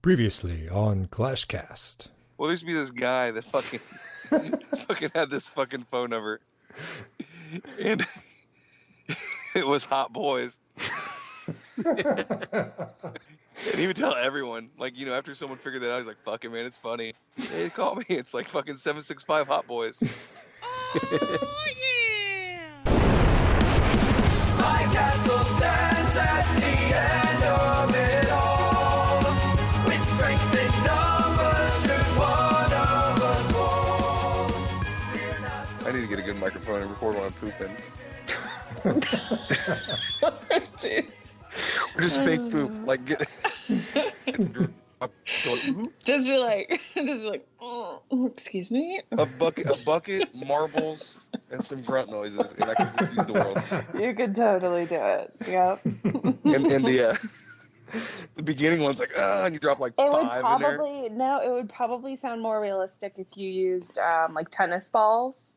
Previously on Clashcast. Well, there used to be this guy that fucking had this fucking phone number, and it was Hot Boys. And he would tell everyone, like, you know, after someone figured that out, he's like, fuck it, man, it's funny. Hey, call me. It's like fucking 765 Hot Boys. Oh, yeah! My castle stands at the end of it all. With strength in numbers, should one of us fall. Fear not. I need to get a good microphone and record while I'm pooping. Jeez. Or just fake poop. Like, get... Just be like, oh, excuse me. a bucket, marbles, and some grunt noises, and I can confuse the world. You could totally do it. Yep. And the beginning one's like, and you drop like It would five in there. it would probably sound more realistic if you used like tennis balls.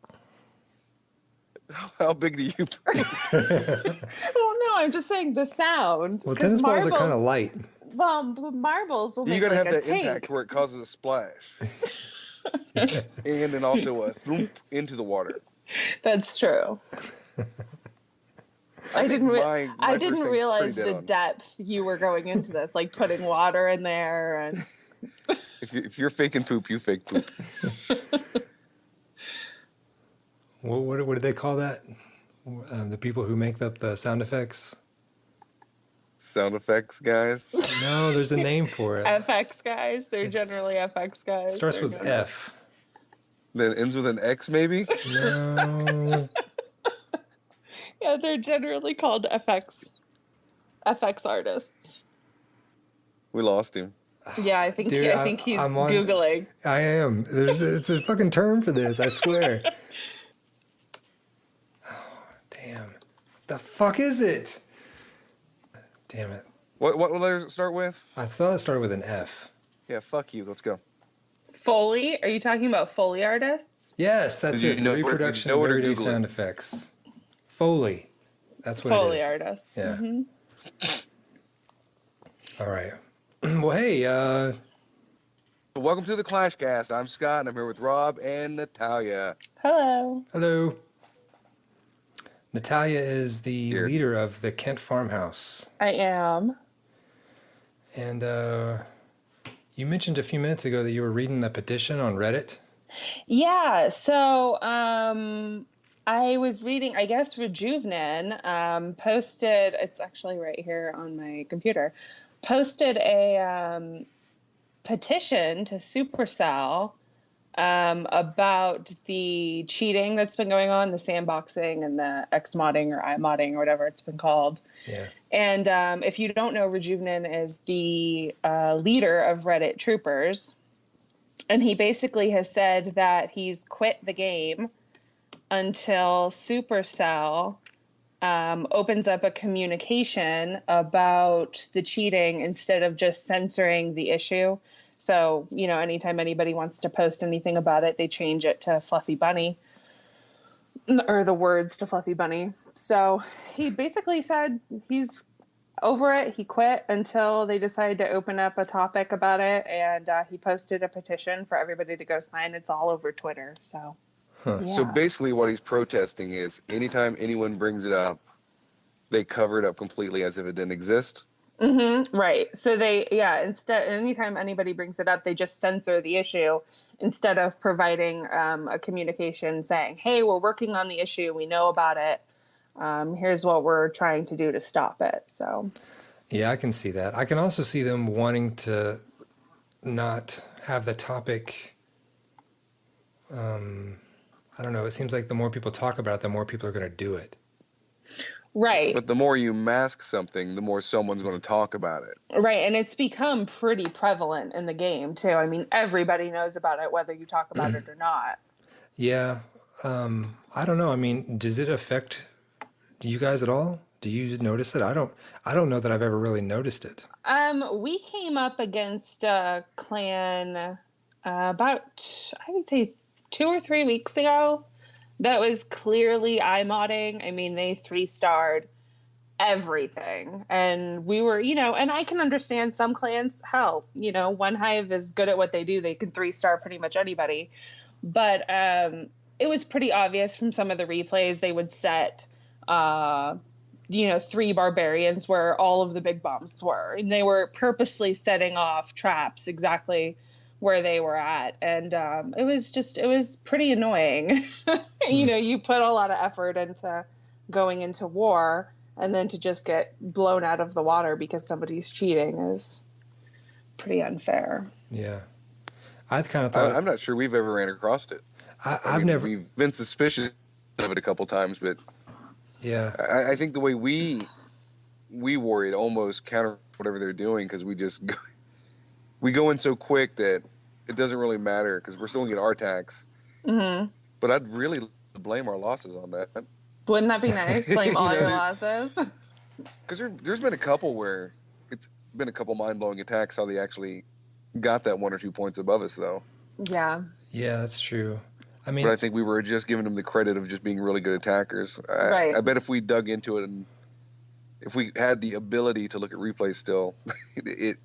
How big do you? Well, no, I'm just saying the sound. Well, 'Cause tennis balls are kind of light. Well, marbles will You make gotta like have a that tank. impact where it causes a splash, and then also a thump into the water. That's true. I didn't my first thing's realize pretty dead the on. depth you were going into this, like putting water in there and. If you're faking poop, you fake poop. Well, what do they call that? The people who make up the sound effects? Sound effects, guys. No, there's a name for it. FX guys, they're generally FX guys. Starts They're with good. F. Then ends with an X, maybe. No. Yeah, they're generally called FX artists. We lost him. Yeah, I think Dude, I think he's I'm on- Googling. I am. It's a fucking term for this, I swear. Oh, damn. What the fuck is it? Damn it. What letters it start with? I thought it started with an F. Yeah, fuck you. Let's go. Foley? Are you talking about Foley artists? Yes, that's Did it. you know- Reproduction know of what to everyday Google sound it? effects. Foley. That's what Foley it is. artists. Yeah. Mhm. All right. Well, hey, Welcome to the Clashcast. I'm Scott, and I'm here with Rob and Natalia. Hello. hello. Natalia is the Here. leader of the Kent Farmhouse. I am. And you mentioned a few minutes ago that you were reading the petition on Reddit. Yeah, so I was reading, I guess Rejuvyn posted, it's actually right here on my computer, posted a petition to Supercell about the cheating that's been going on, the sandboxing and the X-modding or I-modding or whatever it's been called. Yeah. And if you don't know, Rejuvyn is the leader of Reddit Troopers. And he basically has said that he's quit the game until Supercell opens up a communication about the cheating instead of just censoring the issue. So, you know, anytime anybody wants to post anything about it, they change it to Fluffy Bunny or the words to Fluffy Bunny. So he basically said he's over it. He quit until they decide to open up a topic about it. And he posted a petition for everybody to go sign. It's all over Twitter. So, yeah. So basically what he's protesting is anytime anyone brings it up, they cover it up completely as if it didn't exist. Mm-hmm, right. So instead, anytime anybody brings it up, they just censor the issue instead of providing a communication saying, hey, we're working on the issue. We know about it. Here's what we're trying to do to stop it. So, Yeah, I can see that. I can also see them wanting to not have the topic. I don't know. It seems like the more people talk about it, the more people are going to do it. right. But the more you mask something, the more someone's going to talk about it. Right. And it's become pretty prevalent in the game, too. I mean, everybody knows about it, whether you talk about it or not. Yeah. I don't know. I mean, does it affect you guys at all? Do you notice it? I don't know that I've ever really noticed it. We came up against a clan about, I would say, 2 or 3 weeks ago that was clearly I-modding. I mean, they 3-starred everything. And we were, and I can understand some clans, hell, one hive is good at what they do. They can 3-star pretty much anybody. But it was pretty obvious from some of the replays they would set, 3 barbarians where all of the big bombs were. And they were purposefully setting off traps exactly where they were at. And it was pretty annoying. You put a lot of effort into going into war, and then to just get blown out of the water because somebody's cheating is pretty unfair. Yeah. I kind of thought... I'm not sure we've ever ran across it. I've never... We've been suspicious of it a couple times, but yeah, I think the way we war it almost counter whatever they're doing, because we go in so quick that it doesn't really matter because we're still going to get our tax. Mm-hmm. But I'd really blame our losses on that. Wouldn't that be nice? Blame all your losses? Because there's been a couple where it's been a couple mind-blowing attacks how they actually got that 1 or 2 points above us, though. Yeah. Yeah, that's true. I mean, but I think we were just giving them the credit of just being really good attackers. Right. I bet if we dug into it and if we had the ability to look at replays still, it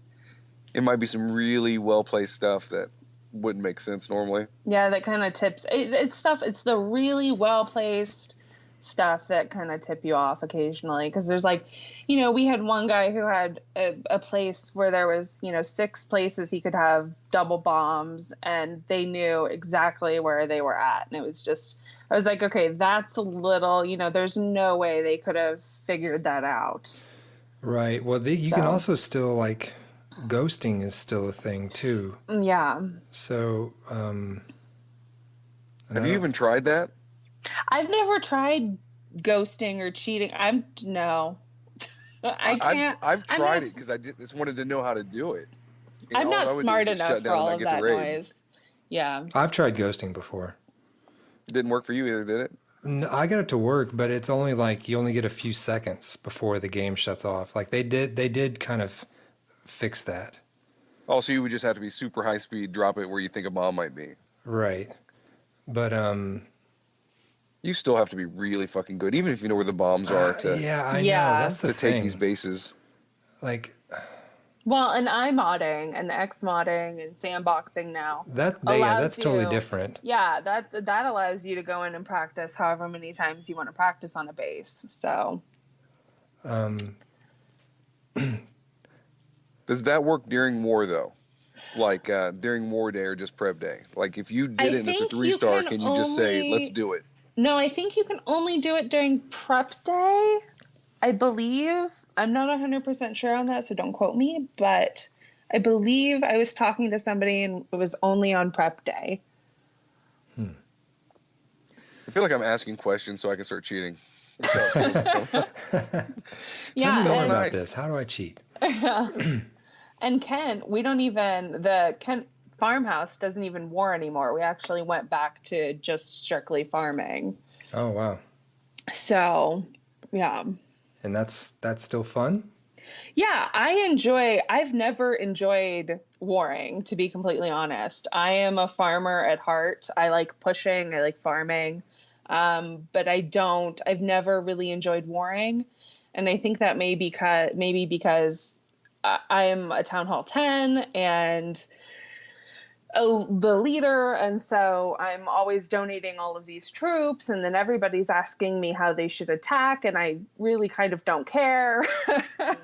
might be some really well-placed stuff that wouldn't make sense normally. Yeah, that kind of tips. It's the really well-placed stuff that kind of tip you off occasionally, because there's we had one guy who had a place where there was 6 places he could have double bombs, and they knew exactly where they were at, and it was just, I was like, okay, that's a little, there's no way they could have figured that out. Right. Well, you can also still ghosting is still a thing too. Yeah. So have you even tried that? I've never tried ghosting or cheating. No. I can't. I've tried it because I just wanted to know how to do it. I'm not smart enough for all of that noise. Yeah. I've tried ghosting before. It didn't work for you either, did it? No, I got it to work, but it's only you only get a few seconds before the game shuts off. They did kind of fix that. Oh, so you would just have to be super high speed, drop it where you think a bomb might be. Right. But you still have to be really fucking good, even if you know where the bombs are to know. That's the thing. Take these bases. Well, and iModding and Xmodding and sandboxing now. That's totally different. Yeah, that allows you to go in and practice however many times you want to practice on a base. So. Does that work during war though? During war day or just prep day? If you did it and it's a 3-star, can you just say, let's do it? No, I think you can only do it during prep day, I believe. I'm not 100% sure on that, so don't quote me. But I believe I was talking to somebody and it was only on prep day. I feel like I'm asking questions so I can start cheating. Tell me more about this. How do I cheat? And Kent, the Kent Farmhouse doesn't even war anymore. We actually went back to just strictly farming. Oh, wow. So, yeah. And that's still fun? Yeah, I've never enjoyed warring, to be completely honest. I am a farmer at heart. I like pushing, I like farming. But I've never really enjoyed warring. And I think that maybe because I am a Town Hall 10 and the leader, and so I'm always donating all of these troops, and then everybody's asking me how they should attack, and I really kind of don't care.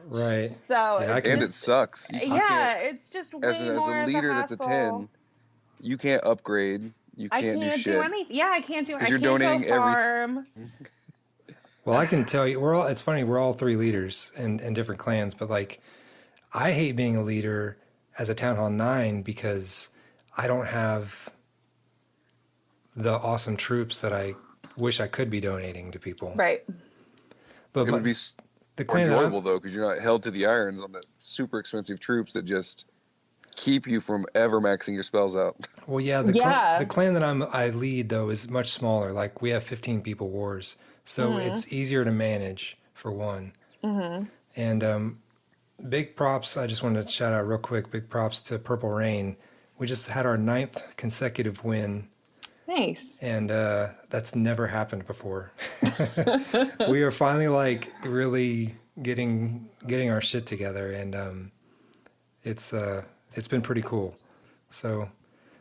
Right. So it sucks. It's just way as a of leader a that's a 10, you can't upgrade. You can't do shit. do anything. Yeah, I can't do anything. You're donating go farm. Well, I can tell you, it's funny, we're all 3 leaders in different clans, but I hate being a leader as a Town Hall 9 because I don't have the awesome troops that I wish I could be donating to people. Right. But it would be more enjoyable, though, because you're not held to the irons on the super expensive troops that just keep you from ever maxing your spells out. Well, yeah. The clan that I lead, though, is much smaller. We have 15 people wars. So it's easier to manage, for one. Mm-hmm. And big props, I just wanted to shout out real quick, big props to Purple Rain. We just had our 9th consecutive win. Nice. And that's never happened before. We are finally really getting our shit together, and it's been pretty cool. So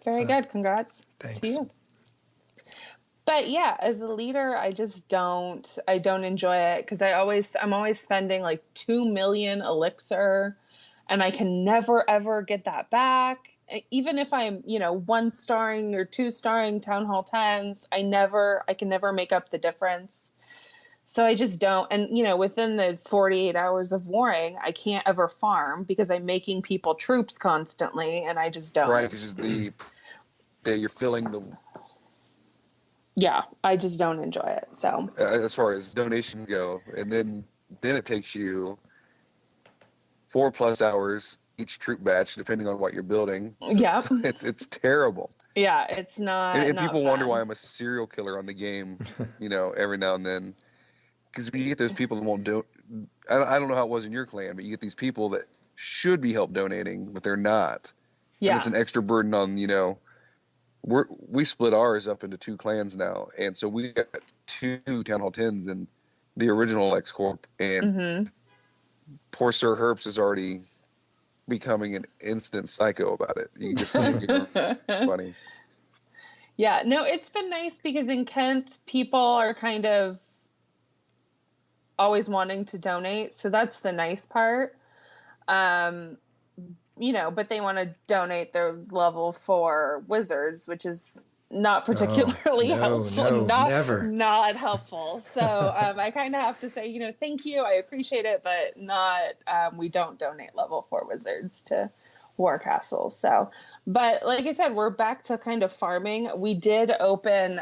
Very good. Congrats thanks. to you. But yeah, as a leader, I don't enjoy it because I'm always spending like 2 million elixir, and I can never ever get that back. Even if I'm, 1-starring or 2-starring Town Hall 10s, I can never make up the difference. So I just don't. And, within the 48 hours of warring, I can't ever farm because I'm making people troops constantly, and I just don't. Right, because you're filling the... Yeah, I just don't enjoy it. So as far as donations go, and then it takes you 4+ hours each troop batch, depending on what you're building. Yeah, so it's terrible. Yeah, it's not. And not people fun. wonder why I'm a serial killer on the game, every now and then, because you get those people that won't do. I don't know how it was in your clan, but you get these people that should be help donating, but they're not. Yeah, and it's an extra burden on we split ours up into 2 clans now, and so we got 2 Town Hall 10s in the original X Corp, and poor Sir Herps is already becoming an instant psycho about it. You can just see it funny. Yeah, no, it's been nice because in Kent, people are kind of always wanting to donate, so that's the nice part. But they want to donate their level 4 wizards, which is not particularly helpful. Not helpful. So I kind of have to say, thank you, I appreciate it, but not. We don't donate level 4 wizards to war castles. So, but like I said, we're back to kind of farming. We did open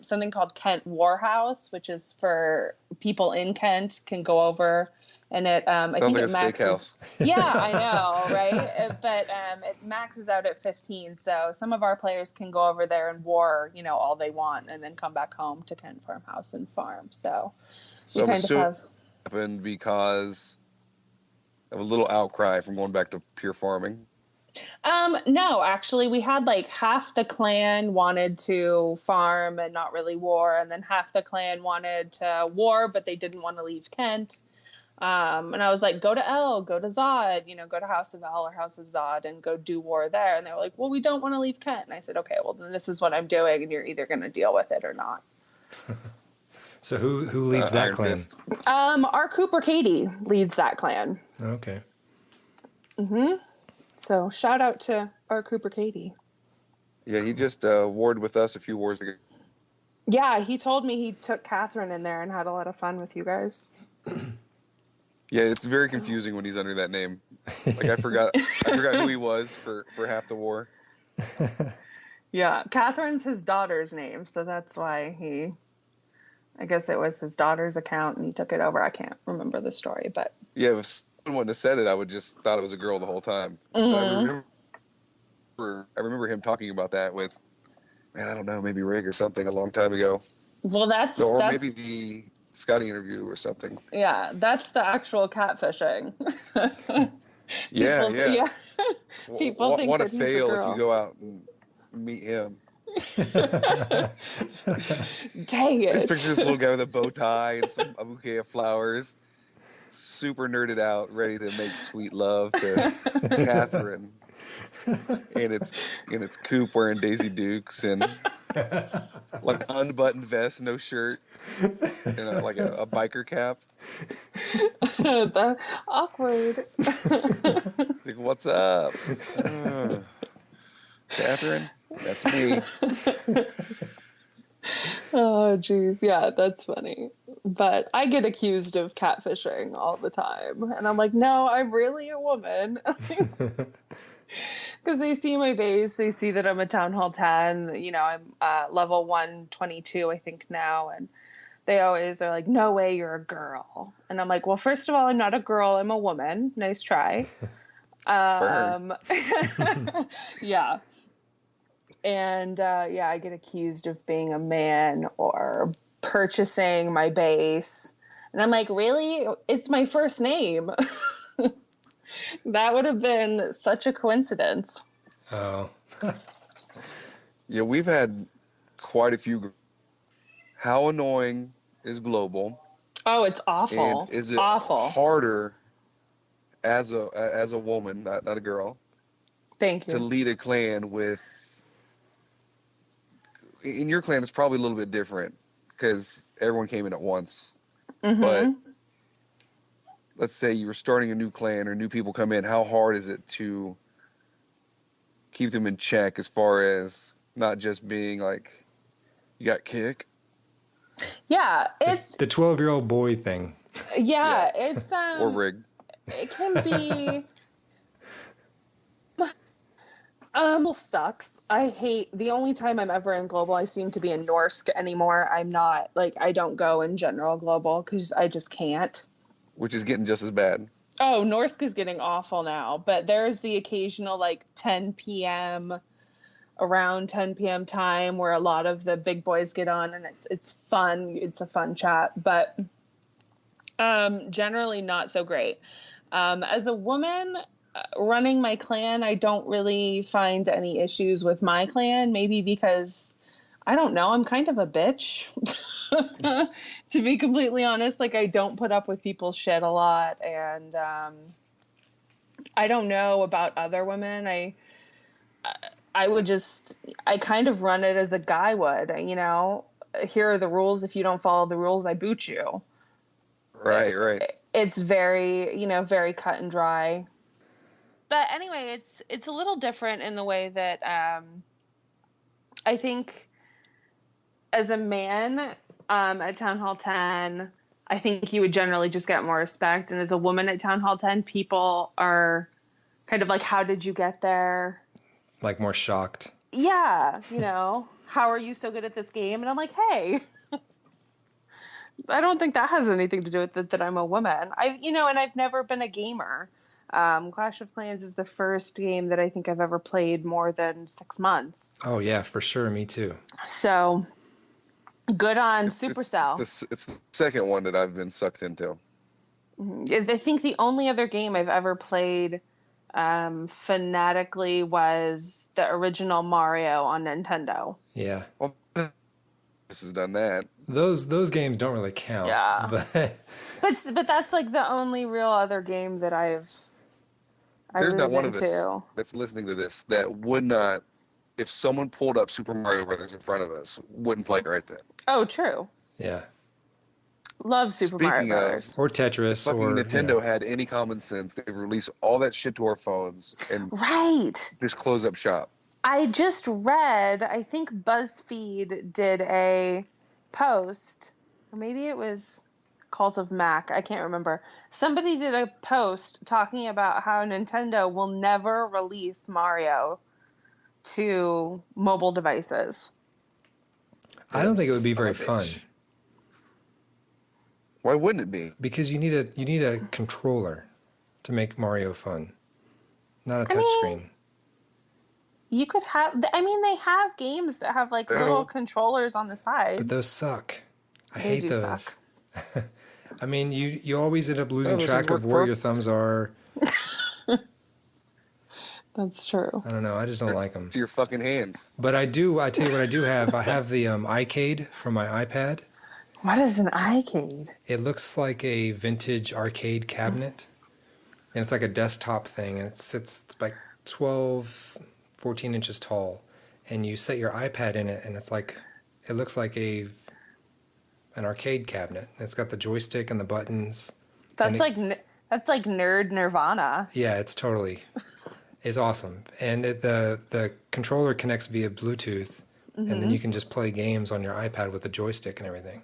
something called Kent Warhouse, which is for people in Kent can go over. And it, I think like it a maxes. Yeah, I know, right? But it maxes out at 15. So some of our players can go over there and war, all they want, and then come back home to Kent Farmhouse and farm. So I'm assuming it happened because of a little outcry from going back to pure farming. No, actually, we had like half the clan wanted to farm and not really war, and then half the clan wanted to war, but they didn't want to leave Kent. And I was like, go to El, go to Zod, go to House of El or House of Zod and go do war there. And they were like, well, we don't want to leave Kent. And I said, okay, well, then this is what I'm doing, and you're either going to deal with it or not. So who leads that clan? Our Cooper Katie leads that clan. Okay. So shout out to our Cooper Katie. Yeah, he just warred with us a few wars ago. Yeah, he told me he took Catherine in there and had a lot of fun with you guys. Yeah, it's very confusing when he's under that name. Like I forgot who he was for half the war. Yeah, Catherine's his daughter's name, so that's why I guess it was his daughter's account and he took it over. I can't remember the story, but yeah, if someone had said it, I would just thought it was a girl the whole time. But I remember him talking about that with, man, I don't know, maybe Rig or something a long time ago. Well, that's maybe the Scotty interview or something. Yeah, that's the actual catfishing. Yeah. People think what that a he's fail a girl. if you go out and meet him. Dang it. Just picture this little guy with a bow tie and a bouquet of flowers, super nerded out, ready to make sweet love to Catherine. And it's Coop wearing Daisy Dukes and like unbuttoned vest, no shirt, and like a biker cap. Awkward. Like, what's up? Catherine? That's me. Oh, geez. Yeah, that's funny. But I get accused of catfishing all the time. And I'm like, no, I'm really a woman. Because they see my base, they see that I'm a Town Hall 10, I'm level 122, I think now, and they always are like, no way, you're a girl. And I'm like, well, first of all, I'm not a girl, I'm a woman. Nice try. Yeah. And I get accused of being a man or purchasing my base. And I'm like, really? It's my first name. That would have been such a coincidence. Oh. Yeah, we've had quite a few. How annoying is global? Oh, it's awful. And is it Awful. harder as a woman, not a girl, Thank to you. lead a clan with? In your clan, it's probably a little bit different because everyone came in at once. But let's say you were starting a new clan or new people come in. How hard is it to keep them in check as far as not just being like, you got kick? Yeah, it's The 12-year-old boy thing. it's Or rig. it can be sucks. I hate the only time I'm ever in global, I seem to be in Norsk anymore. I'm not like I don't go in general global because I just can't. Which is getting just as bad. Oh, Norsk is getting awful now, but there's the occasional like 10 p.m. around 10 p.m. time where a lot of the big boys get on and it's fun. It's a fun chat, but generally not so great. As a woman running my clan, I don't really find any issues with my clan, maybe because I don't know, I'm kind of a bitch. To be completely honest, like I don't put up with people's shit a lot, and I don't know about other women. I kind of run it as a guy would, you know. Here are the rules. If you don't follow the rules, I boot you. Right. It's very, you know, very cut and dry. But anyway, it's a little different in the way that I think as a man at Town Hall 10, I think you would generally just get more respect. And as a woman at Town Hall 10, people are kind of like, how did you get there? Like more shocked. Yeah, you know, how are you so good at this game? And I'm like, hey, I don't think that has anything to do with it that I'm a woman. And I've never been a gamer. Clash of Clans is the first game that I think I've ever played more than 6 months. Oh yeah, for sure. Me too. So good on Supercell. It's the second one that I've been sucked into. I think the only other game I've ever played fanatically was the original Mario on Nintendo. Yeah. Well, this has done that. Those games don't really count. Yeah. But that's like the only real other game that There's not was one of into. us that's listening to this that would not, if someone pulled up Super Mario Brothers in front of us, wouldn't play it right then. Oh, true. yeah. Love Super Mario Speaking of- Brothers. Or Tetris Fucking or Nintendo had any common sense, they release all that shit to our phones and Right. just close up shop. I just read, I think BuzzFeed did a post, or maybe it was Cult of Mac, I can't remember. Somebody did a post talking about how Nintendo will never release Mario to mobile devices. I don't think it would be very Son fun of a bitch. Why wouldn't it be? because you need a controller to make Mario fun, not a I mean, touchscreen. You could have, they have games that have like little controllers on the side. But those suck. I They hate do those. suck. I mean, you always end up losing those track work of where for- your thumbs are. That's true. I don't know. I just don't like them. To your fucking hands. But I tell you what I do have. I have the iCade from my iPad. What is an iCade? It looks like a vintage arcade cabinet. And it's like a desktop thing. And it sits like 12, 14 inches tall. And you set your iPad in it, and it looks like an arcade cabinet. It's got the joystick and the buttons. That's And that's like nerd nirvana. Yeah, it's awesome. And the controller connects via Bluetooth, and then you can just play games on your iPad with the joystick and everything.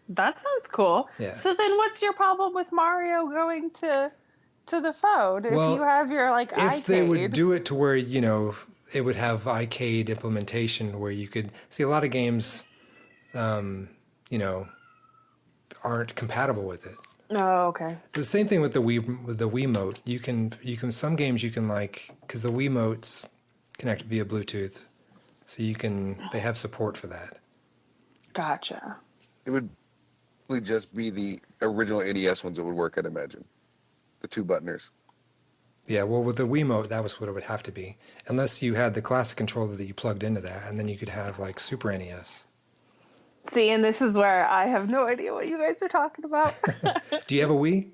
That sounds cool. Yeah. So then what's your problem with Mario going to the phone if Well, you have your like iCade? If they would do it to where, it would have iCade implementation where you could see a lot of games, aren't compatible with it. Oh, okay. The same thing with the Wiimote. You can some games you can because the Wiimotes connect via Bluetooth, so they have support for that. Gotcha. It would probably just be the original NES ones that would work, I'd imagine. The two buttoners. Yeah, well, with the Wiimote, that was what it would have to be, unless you had the classic controller that you plugged into that, and then you could have like Super NES. See, and this is where I have no idea what you guys are talking about. Do you have a Wii?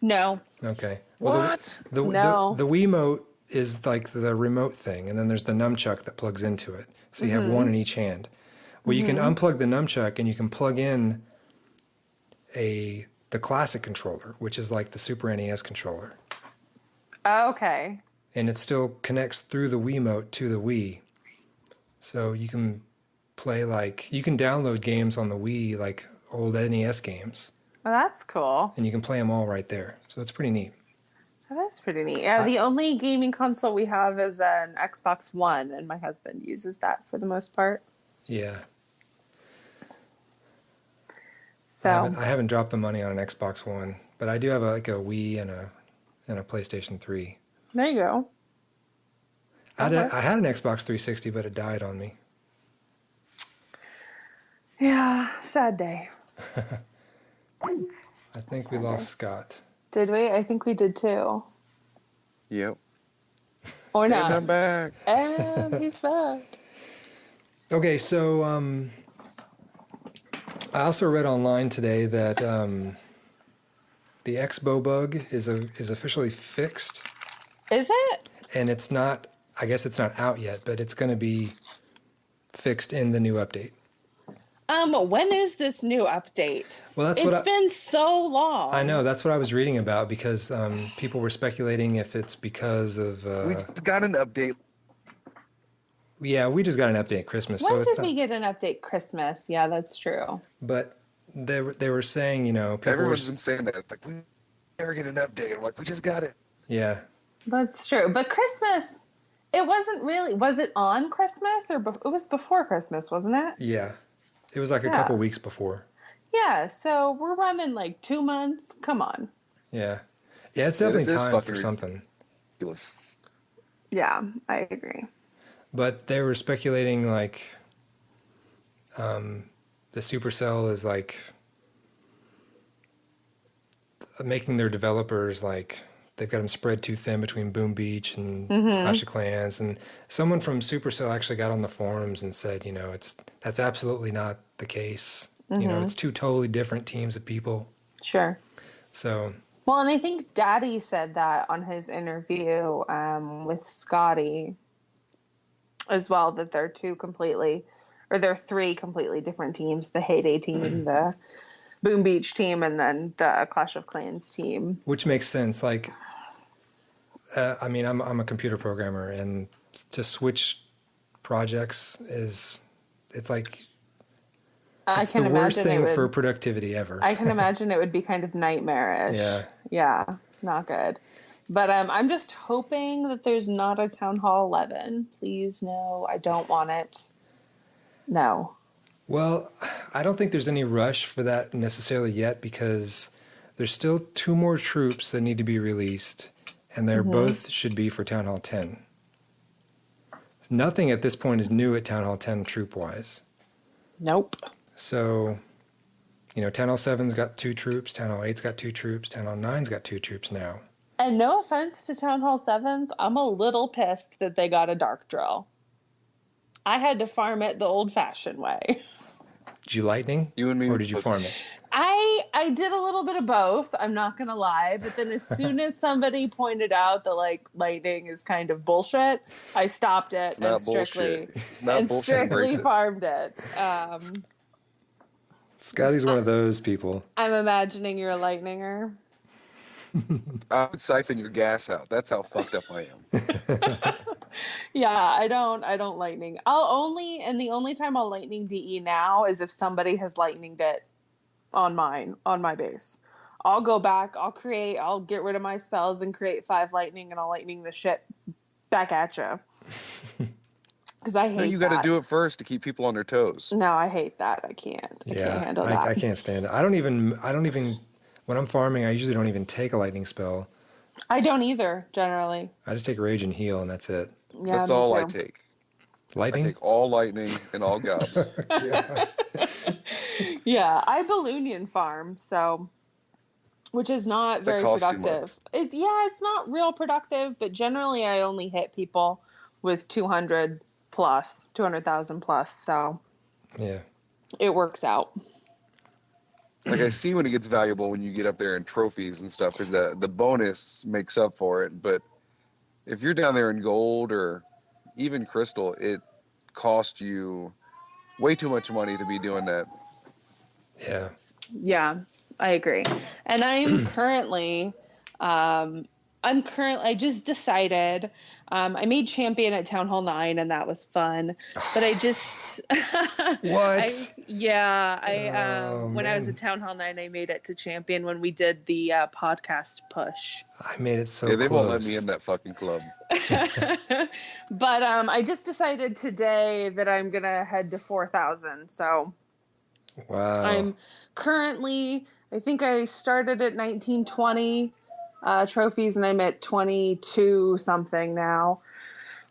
No. Okay. What? No. The Wiimote is like the remote thing, and then there's the nunchuck that plugs into it. So you have one in each hand. Well, you can unplug the nunchuck and you can plug in the classic controller, which is like the Super NES controller. Okay. And it still connects through the Wiimote to the Wii. So you can play you can download games on the Wii, like old NES games. Well, that's cool. And you can play them all right there. So it's pretty neat. Oh, that's pretty neat. Yeah, the only gaming console we have is an Xbox One, and my husband uses that for the most part. Yeah. So I haven't dropped the money on an Xbox One, but I do have a Wii and a PlayStation 3. there you go. I had an Xbox 360, but it died on me. Yeah, sad day. I think we lost Scott. Did we? I think we did too. Yep. Or And not. I'm back. And he's back. Okay, so I also read online today that the Expo bug is officially fixed, Is it? and it's not. I guess it's not out yet, but it's going to be fixed in the new update. When is this new update? Well, that's It's been so long. I know. That's what I was reading about because people were speculating if it's because of. We just got an update. Yeah, we just got an update at Christmas, When so it's did not. we get an update? Christmas. Yeah, that's true. But they were saying, people Everyone's been saying that. It's like, we never get an update. I'm like, we just got it. yeah. That's true. But Christmas, it wasn't really. Was it on Christmas or it was before Christmas, wasn't it? Yeah. It was like a couple weeks before. Yeah. So we're running like 2 months. Come on. Yeah. Yeah, it's definitely this is time fucking for something. Ridiculous. Yeah, I agree. But they were speculating the Supercell is making their developers they've got them spread too thin between Boom Beach and Clash of Clans. And someone from Supercell actually got on the forums and said, that's absolutely not the case. It's two totally different teams of people. Sure. So, Well, and I think Daddy said that on his interview with Scotty as well, that they're they're three completely different teams, the Heyday team, the Boom Beach team, and then the Clash of Clans team. which makes sense. I'm a computer programmer, and to switch projects it's the worst thing for productivity ever. I can imagine it would be kind of nightmarish. Yeah. Yeah, not good. But I'm just hoping that there's not a Town Hall 11. Please, no, I don't want it. No. Well, I don't think there's any rush for that necessarily yet because there's still 2 more troops that need to be released, and they're both should be for Town Hall 10. Nothing at this point is new at Town Hall 10 troop-wise. Nope. So, Town Hall 7's got 2 troops, Town Hall 8's got 2 troops, Town Hall 9's got 2 troops now. And no offense to Town Hall 7s, I'm a little pissed that they got a dark drill. I had to farm it the old-fashioned way. Did you lightning? You and me Or did you farm it? I did a little bit of both, I'm not going to lie. But then as soon as somebody pointed out that, lightning is kind of bullshit, I stopped it and strictly farmed it. Scotty's one of those people. I'm imagining you're a lightninger. I would siphon your gas out. That's how fucked up I am. Yeah, I don't lightning. The only time I'll lightning DE now is if somebody has lightninged it on my base. I'll go back, I'll get rid of my spells and create 5 lightning, and I'll lightning the shit back at you. Because I hate that. You got to do it first to keep people on their toes. No, I hate that. I can't. I can't handle that. I can't stand it. I don't even, when I'm farming, I usually don't even take a lightning spell. I don't either, generally. I just take rage and heal, and that's it. Yeah, That's me all I too. take. Lightning? I take all lightning and all gobs. Yeah, I Balloonian farm, which is not very costs too productive. It's not real productive, but generally I only hit people with 200,000 plus, so Yeah. it works out. Like I see when it gets valuable when you get up there in trophies and stuff, because the bonus makes up for it. But if you're down there in gold or even crystal, it costs you way too much money to be doing that. Yeah. Yeah, I agree. And I just decided, I made champion at Town Hall 9 and that was fun, but I just, What? when I was at Town Hall 9, I made it to champion when we did the podcast push. I made it so Yeah, they close. won't let me in that fucking club. But I just decided today that I'm going to head to 4,000. So Wow. I'm currently, I think I started at 1920 trophies and I'm at 22 something now.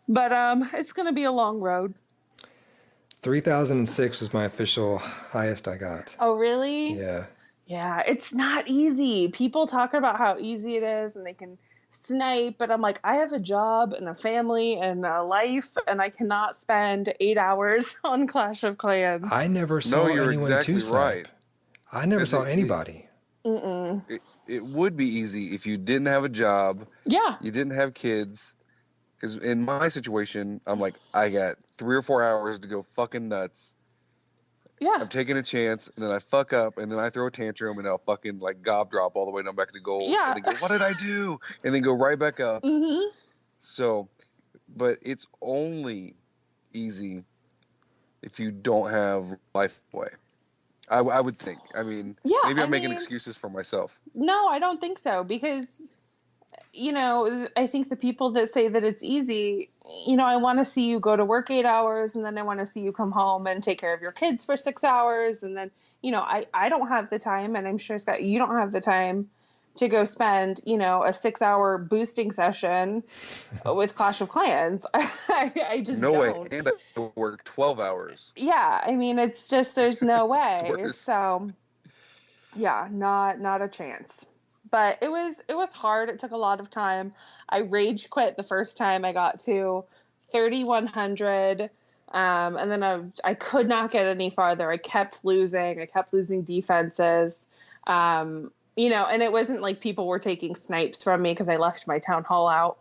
But it's going to be a long road. 3,006 was my official highest I got. Oh, really? Yeah. Yeah, it's not easy. People talk about how easy it is and they can snipe, but I'm like, I have a job and a family and a life, and I cannot spend 8 hours on Clash of Clans. I never saw you're anyone exactly to snipe. right. I never 'Cause saw it- anybody. It would be easy if you didn't have a job, Yeah. you didn't have kids. Because in my situation, I'm like, I got 3 or 4 hours to go fucking nuts. Yeah. I'm taking a chance, and then I fuck up, and then I throw a tantrum, and I'll fucking like gob drop all the way down back to gold. Yeah. And then go, what did I do? And then go right back up. Mm-hmm. So, but it's only easy if you don't have life away. I would think. I mean, Yeah, maybe I'm I making mean- excuses for myself. No, I don't think so, because, I think the people that say that it's easy, I want to see you go to work 8 hours, and then I want to see you come home and take care of your kids for 6 hours. And then, I don't have the time, and I'm sure, Scott, you don't have the time to go spend, a 6-hour boosting session with Clash of Clans. I just No way. don't. And I work 12 hours. Yeah, I mean, it's just, there's no way. worse. So, yeah, not a chance. But it was hard. It took a lot of time. I rage quit the first time I got to 3,100. And then I could not get any farther. I kept losing. Defenses. And it wasn't like people were taking snipes from me because I left my town hall out.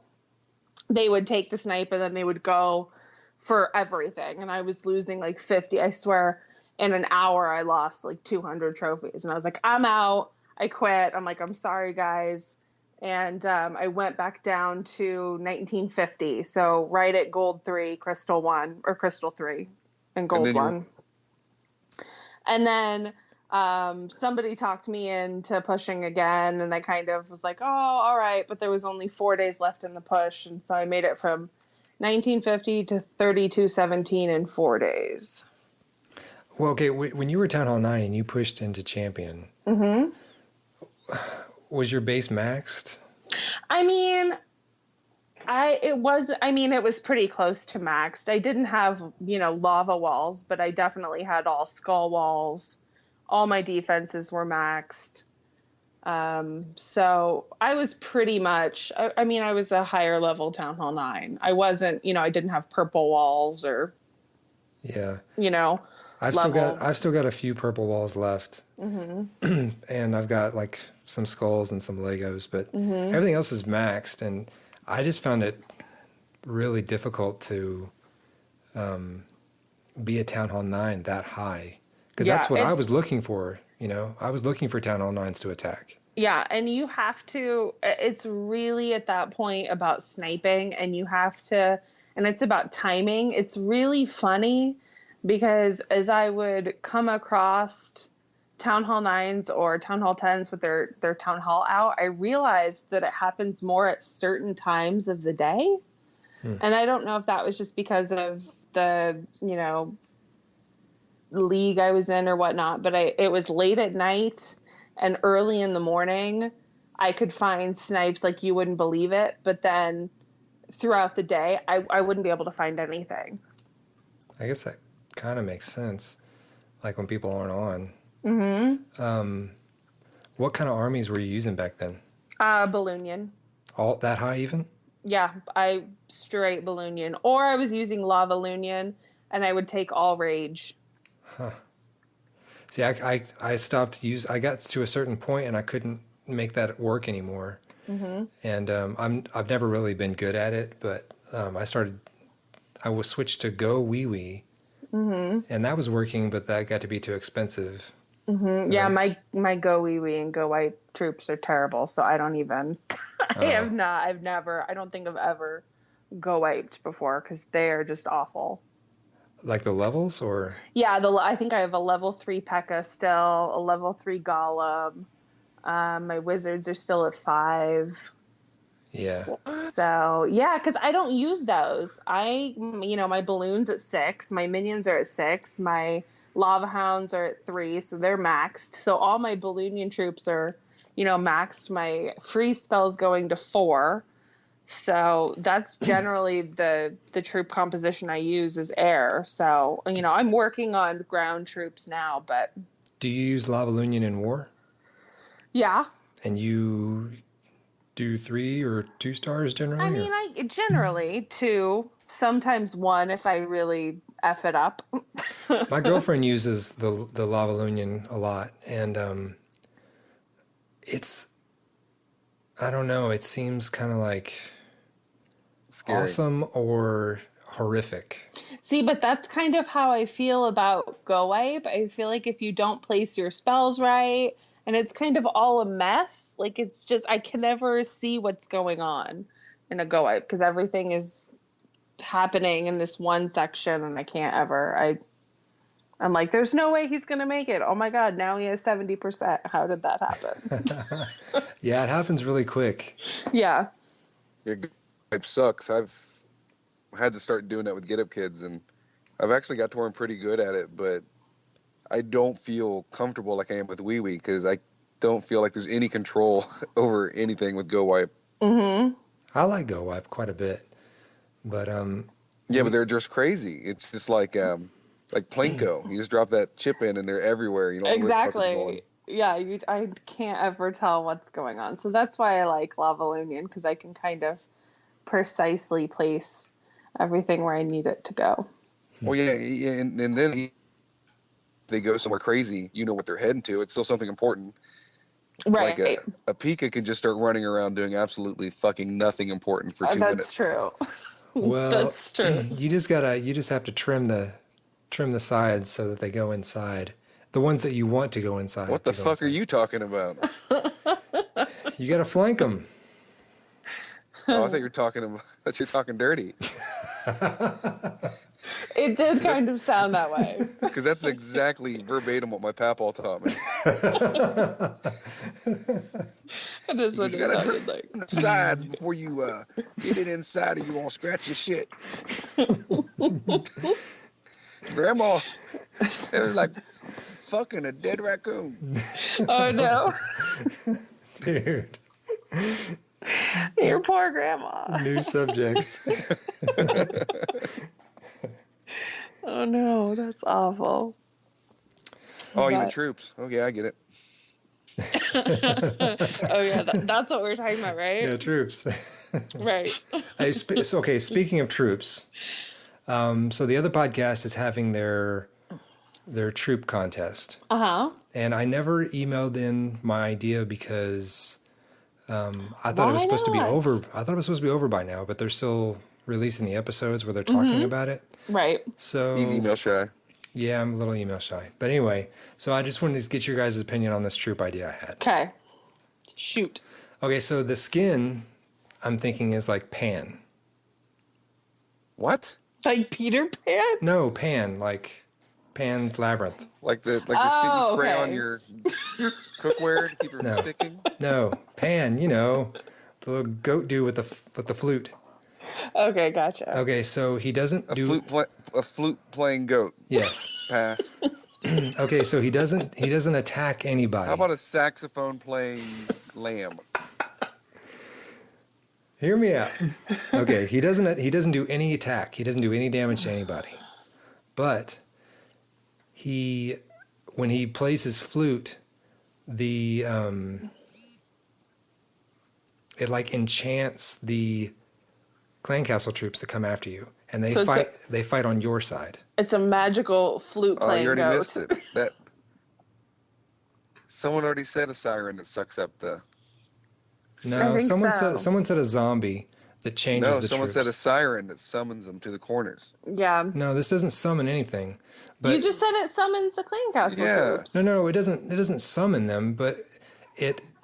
They would take the snipe and then they would go for everything. And I was losing like 50. I swear in an hour I lost like 200 trophies. And I was like, I'm out. I quit. I'm like, I'm sorry, guys. And I went back down to 1950. So right at gold 3, crystal 1, or crystal 3 and gold 1. And then somebody talked me into pushing again, and I kind of was like, oh, all right. But there was only 4 days left in the push. And so I made it from 1950 to 3217 in 4 days. Well, okay, when you were Town Hall 9 and you pushed into champion, was your base maxed? I mean, it was pretty close to maxed. I didn't have, lava walls, but I definitely had all skull walls. All my defenses were maxed. So I was pretty much, I was a higher level Town Hall 9. I wasn't, I didn't have purple walls or, Yeah. I've still got a few purple walls left. And I've got like some skulls and some Legos, but everything else is maxed. And I just found it really difficult to be a Town Hall 9 that high. Because that's what I was looking for, I was looking for Town Hall 9s to attack. Yeah, and you have to, it's really at that point about sniping, and you have to, and it's about timing. It's really funny because as I would come across Town Hall 9s or Town Hall 10s with their Town Hall out, I realized that it happens more at certain times of the day. And I don't know if that was just because of the, league I was in or whatnot, but it was late at night and early in the morning. I could find snipes like you wouldn't believe it, but then throughout the day, I wouldn't be able to find anything. I guess that kind of makes sense, like when people aren't on. What kind of armies were you using back then? Balloonian. All that high even? Yeah, I straight Balloonian. Or I was using Lava Loonian, and I would take all rage. See, I stopped I got to a certain point and I couldn't make that work anymore. And I've never really been good at it, but I was switched to Go Wee Wee, and that was working, but that got to be too expensive. Yeah, my Go Wee Wee and Go Wipe troops are terrible, so I don't even. I don't think I've ever Go Wiped before because they are just awful. Like the levels, or Yeah, I think I have a level 3 P.E.K.K.A. still, a level 3 Golem. My wizards are still at 5. yeah, So yeah, because I don't use those. My balloons at 6, my minions are at 6, my lava hounds are at 3, so they're maxed. So all my balloonian troops are, maxed. My freeze spell's going to 4. So that's generally the troop composition I use is air. So, I'm working on ground troops now, but. Do you use Lavalunion in war? Yeah. And you do 3 or 2 stars generally? I mean, I generally 2, sometimes 1 if I really F it up. My girlfriend uses the Lavalunion a lot, and I don't know, it seems kind of like Scary. awesome or horrific. See, but that's kind of how I feel about Go Wipe. I feel like if you don't place your spells right, and it's kind of all a mess, like it's just, I can never see what's going on in a Go Wipe because everything is happening in this one section and I can't ever, I'm like, there's no way he's going to make it. Oh my God, now he has 70%. How did that happen? Yeah, it happens really quick. Yeah. Your type sucks. I've had to start doing that with Get Up Kids, and I've actually got to where I'm pretty good at it, but I don't feel comfortable like I am with Wee Wee because I don't feel like there's any control over anything with Go Wipe. Mm-hmm. I like Go Wipe quite a bit, but Yeah, but they're just crazy. It's just like Plinko. You just drop that chip in and they're everywhere. You don't know where the fuck it's going. Exactly. Yeah, I can't ever tell what's going on. So that's why I like Lavalunion because I can kind of precisely place everything where I need it to go. Well, yeah, and then they go somewhere crazy. You know what they're heading to. It's still something important. Right. Like a Pika can just start running around doing absolutely fucking nothing important for 2 minutes. That's true. well, That's true. You just have to trim the sides so that they go inside. The ones that you want to go inside. What the fuck are you talking about? You got to flank them. Oh, I thought you're talking dirty. It did kind of sound that way. Because that's exactly verbatim what my papaw taught me. It is what You it gotta sounded trim like. the sides before you get it inside, or you won't scratch your shit. Grandma, it was like fucking a dead raccoon. Oh no. Dude. Your poor grandma. New subject. Oh no, that's awful. Oh, you But- mean troops? Oh yeah, I get it. Oh yeah, that's what we're talking about, right? Yeah, troops. Right. Okay, speaking of troops, so the other podcast is having their troop contest. Uh-huh. And I never emailed in my idea because I thought it was Why supposed to be not? over. I thought it was supposed to be over by now, but they're still releasing the episodes where they're talking about it. Right. So He's email shy. yeah, I'm a little email shy. But anyway, so I just wanted to get your guys' opinion on this troop idea I had. Okay. Shoot. Okay, so the skin I'm thinking is like Pan. What? Like Peter Pan? No, Pan, like Pan's Labyrinth. Like the shit you Oh, spray okay. on your cookware to keep it from No. sticking? No, Pan, the little goat dude with the flute. Okay, gotcha. Okay, so he doesn't A do flute playing goat. yes. Pass. Okay, so he doesn't attack anybody. How about a saxophone playing lamb? Hear me out. Okay, he doesn't do any attack. He doesn't do any damage to anybody. But when he plays his flute, it like enchants the clan castle troops that come after you, and they So it's fight on your side. It's a magical flute Oh, playing you already goat. missed it. Someone already said a siren that sucks up the. No, think so. someone said a zombie that changes No, the someone troops. said a siren that summons them to the corners. Yeah. No, this doesn't summon anything. But You just said it summons the clan castle Yeah. troops. no, it doesn't summon them, but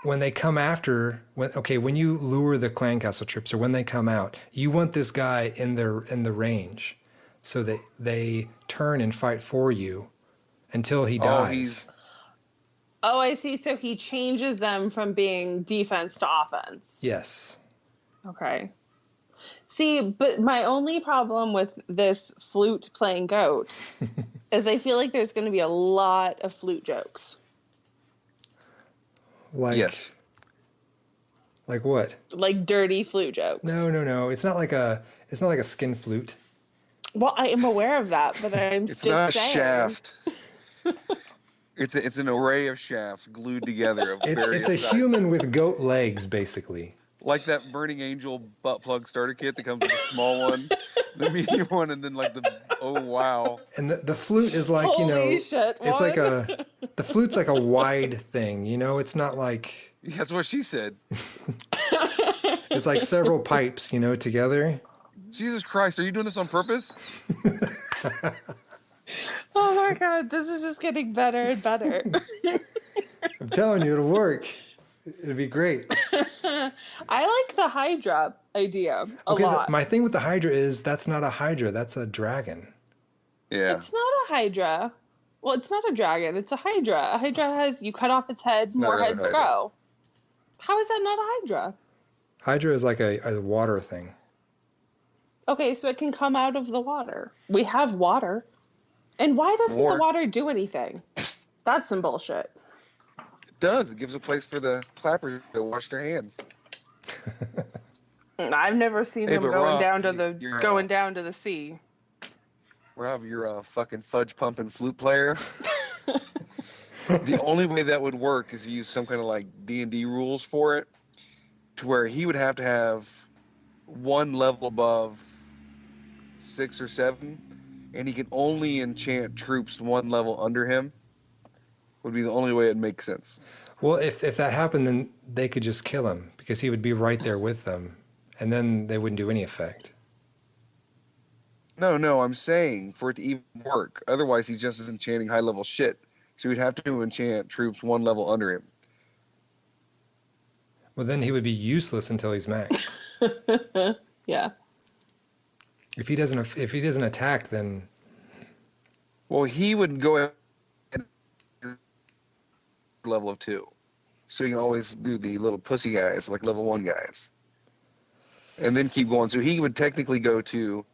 when they come after when you lure the clan castle troops or when they come out, you want this guy in the range so that they turn and fight for you until he dies. Oh, I see. So he changes them from being defense to offense. Yes. Okay. See, but my only problem with this flute playing goat is I feel like there's going to be a lot of flute jokes. Yes. Like what? Like dirty flute jokes. No. It's not like a skin flute. Well, I am aware of that, but I'm It's just not a saying. shaft. It's an array of shafts glued together of various It's a sizes. human with goat legs, basically. Like that Burning Angel butt plug starter kit that comes with a small one, the medium one, and then like oh wow. And the flute is like, Holy shit, it's like what? the flute's like a wide thing, it's not like, That's what she said. it's like several pipes, together. Jesus Christ, are you doing this on purpose? Oh my god, this is just getting better and better. I'm telling you, it'll work. It'd be great. I like the Hydra idea a lot. My thing with the Hydra is that's not a Hydra, that's a dragon. Yeah. It's not a Hydra. Well, it's not a dragon. It's a Hydra. A Hydra has, you cut off its head, more not a heads Hydra. grow. How is that not a Hydra? Hydra is like a water thing. Okay, so it can come out of the water. We have water. And why doesn't War. the water do anything? That's some bullshit. It does. It gives a place for the clappers to wash their hands. I've never seen Hey, them but going Rob, down to the sea. Rob, you're a fucking fudge pumping flute player. The only way that would work is to use some kind of like D&D rules for it, to where he would have to have one level above 6 or 7, and he can only enchant troops one level under him. Would be the only way it makes sense. Well, if that happened, then they could just kill him because he would be right there with them, and then they wouldn't do any effect. No, I'm saying for it to even work. Otherwise, he's just enchanting high level shit. So he'd have to enchant troops one level under him. Well, then he would be useless until he's maxed. Yeah. If he doesn't attack, then Well, he would go at level of 2. So he can always do the little pussy guys, like level 1 guys. And then keep going. So he would technically go to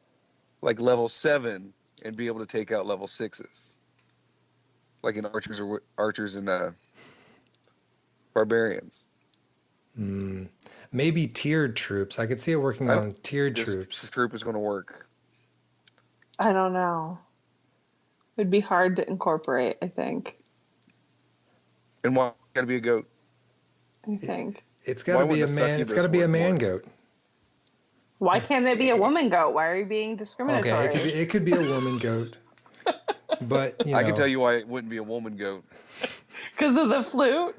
like level 7 and be able to take out level 6s. Like in archers and barbarians. maybe tiered troops. I could see it working on tiered This troops. troop is going to work. I don't know. It'd be hard to incorporate, I think. And why got to be a goat? I think. It's got to Why be a wouldn't a man. It's succubus got to be a work man more? goat. Why can't it be a woman goat? Why are you being discriminatory? Okay, it could be a woman goat. But I can tell you why it wouldn't be a woman goat. Because of the flute?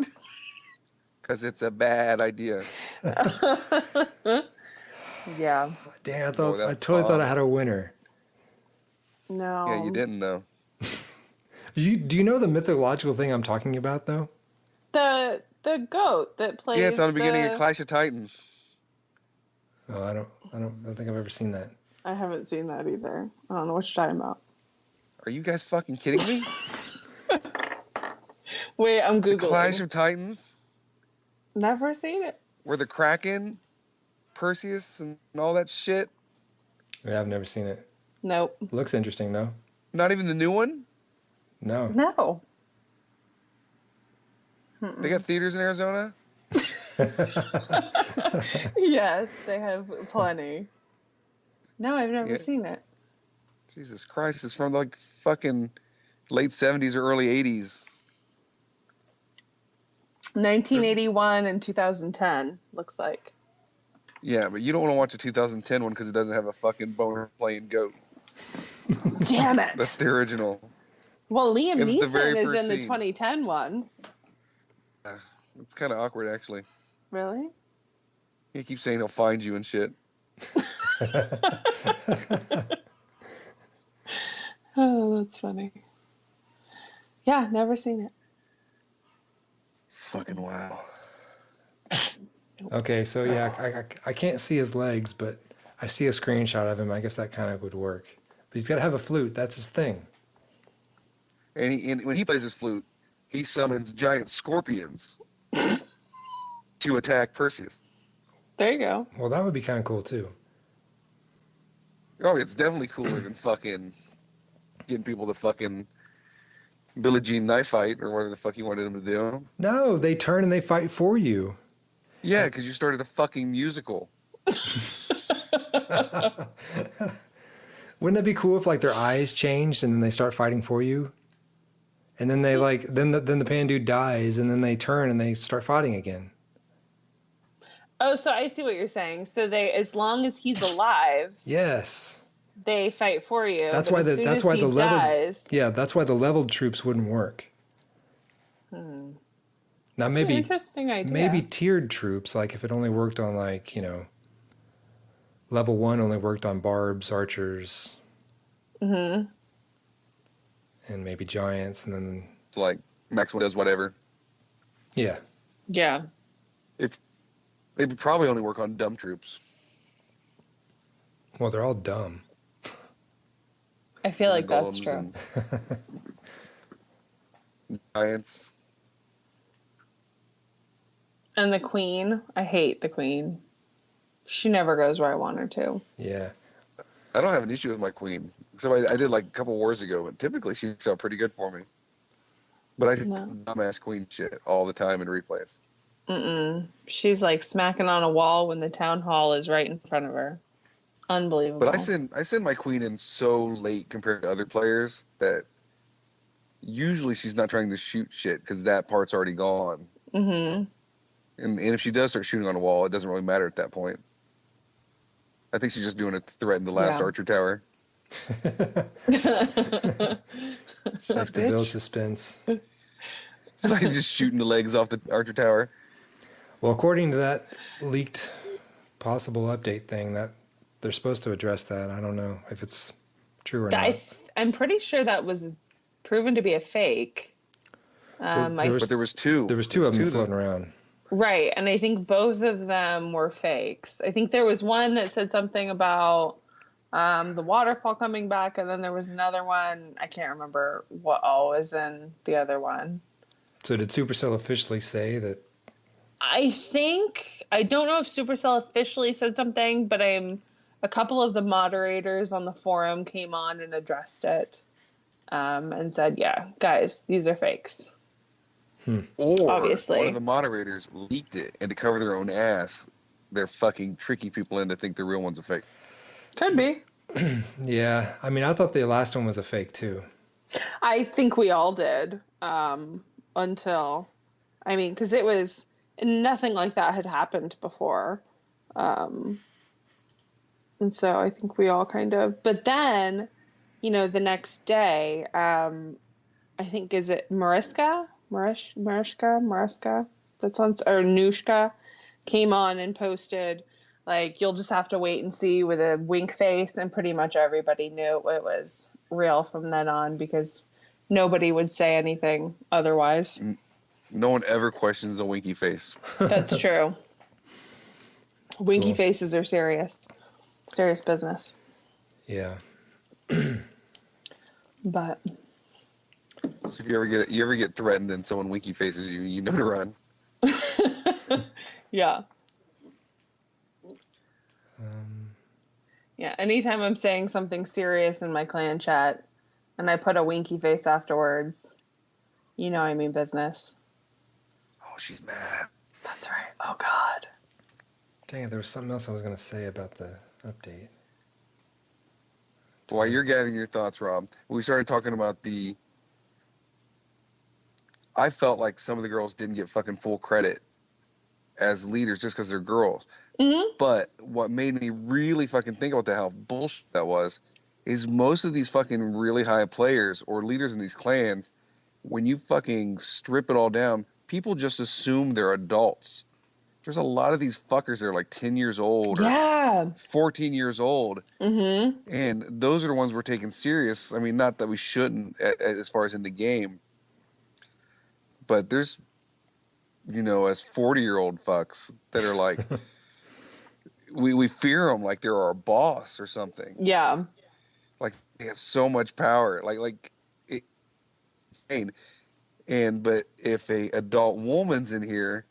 Because it's a bad idea. Yeah. Damn, I that's totally thought I tough. had a winner. No. Yeah, you didn't though. Do you know the mythological thing I'm talking about though? The goat that plays. Yeah, it's on the beginning of Clash of Titans. Oh, I don't think I've ever seen that. I haven't seen that either. I don't know what you're talking about. Are you guys fucking kidding me? Wait, I'm The Googling. Clash of Titans, Never seen it. where the Kraken, Perseus, and all that shit. Yeah, I've never seen it. Nope. Looks interesting though. Not even the new one. No. No. They got theaters in Arizona. Yes, they have plenty. No, I've never Yeah. seen it. Jesus Christ, it's from like fucking late 70s or early 80s. 1981 and 2010 looks like. Yeah, but you don't want to watch a 2010 one because it doesn't have a fucking boner playing goat. Damn it. That's the original. Well, Liam It was the very Neeson is first in the scene. 2010 one. It's kind of awkward, actually. Really? He keeps saying he'll find you and shit. Oh, that's funny. Yeah, never seen it. Fucking wow. Okay, so yeah, I can't see his legs, but I see a screenshot of him. I guess that kind of would work. But he's got to have a flute. That's his thing. And when he plays his flute, he summons giant scorpions to attack Perseus. There you go. Well, that would be kind of cool too. Oh, it's definitely cooler than fucking getting people to fucking Billie Jean knife fight or whatever the fuck you wanted them to do. No, they turn and they fight for you. Yeah, because you started a fucking musical. Wouldn't it be cool if like their eyes changed and then they start fighting for you? And then they like then the pan dude dies and then they turn and they start fighting again. Oh, so I see what you're saying. So they, as long as he's alive, Yes. they fight for you. That's but why as the soon that's as why he the leveled dies, that's why the leveled troops wouldn't work. Now it's an interesting idea. maybe tiered troops, like if it only worked on like, level 1 only worked on barbs, archers, and maybe giants, and then It's like Maxwell does whatever. yeah. Yeah. If they would probably only work on dumb troops. Well, they're all dumb. I feel like And that's golems true. and giants. And the queen, I hate the queen. She never goes where I want her to. Yeah. I don't have an issue with my queen. So I did like a couple wars ago, and typically she works out pretty good for me. But I No. dumbass queen shit all the time in replays. She's like smacking on a wall when the town hall is right in front of her. Unbelievable. But I send my queen in so late compared to other players that usually she's not trying to shoot shit because that part's already gone. And if she does start shooting on a wall, it doesn't really matter at that point. I think she's just doing it to threaten the last Yeah. archer tower. She likes to build suspense. Like just shooting the legs off the archer tower. Well, according to that leaked possible update thing, that they're supposed to address that. I don't know if it's true or not. I'm pretty sure that was proven to be a fake. Well, But there was two. There was two of them floating around. Right, and I think both of them were fakes. I think there was one that said something about the waterfall coming back, and then there was another one. I can't remember what all was in the other one. So did Supercell officially say that? I don't know if Supercell officially said something, but a couple of the moderators on the forum came on and addressed it and said, yeah, guys, these are fakes. Or Obviously. one of the moderators leaked it, and to cover their own ass, they're fucking tricking people into think the real one's a fake. Could be. Yeah, I mean, I thought the last one was a fake too. I think we all did until, because it was nothing like that had happened before. And so I think we all kind of, but then, the next day, I think, is it Mariska? That sounds, or Nushka came on and posted, like, you'll just have to wait and see with a wink face, and pretty much everybody knew it was real from then on because nobody would say anything otherwise. No one ever questions a winky face. That's true. Winky Cool. faces are serious business. Yeah. But So if you ever get threatened and someone winky faces you, you know to run. yeah. Yeah, anytime I'm saying something serious in my clan chat and I put a winky face afterwards, I mean business. Oh, she's mad. That's right. Oh, God. Dang it, there was something else I was going to say about the update. While you're gathering your thoughts, Rob, we started talking about I felt like some of the girls didn't get fucking full credit as leaders just because they're girls. But what made me really fucking think about how bullshit that was is most of these fucking really high players or leaders in these clans, when you fucking strip it all down, people just assume they're adults. There's a lot of these fuckers that are like 10 years old or 14 years old. Mm-hmm. And those are the ones we're taking serious. I mean, not that we shouldn't as far as in the game. But there's, as 40-year-old fucks that are like, we fear them like they're our boss or something. Yeah. Like they have so much power. But if a adult woman's in here,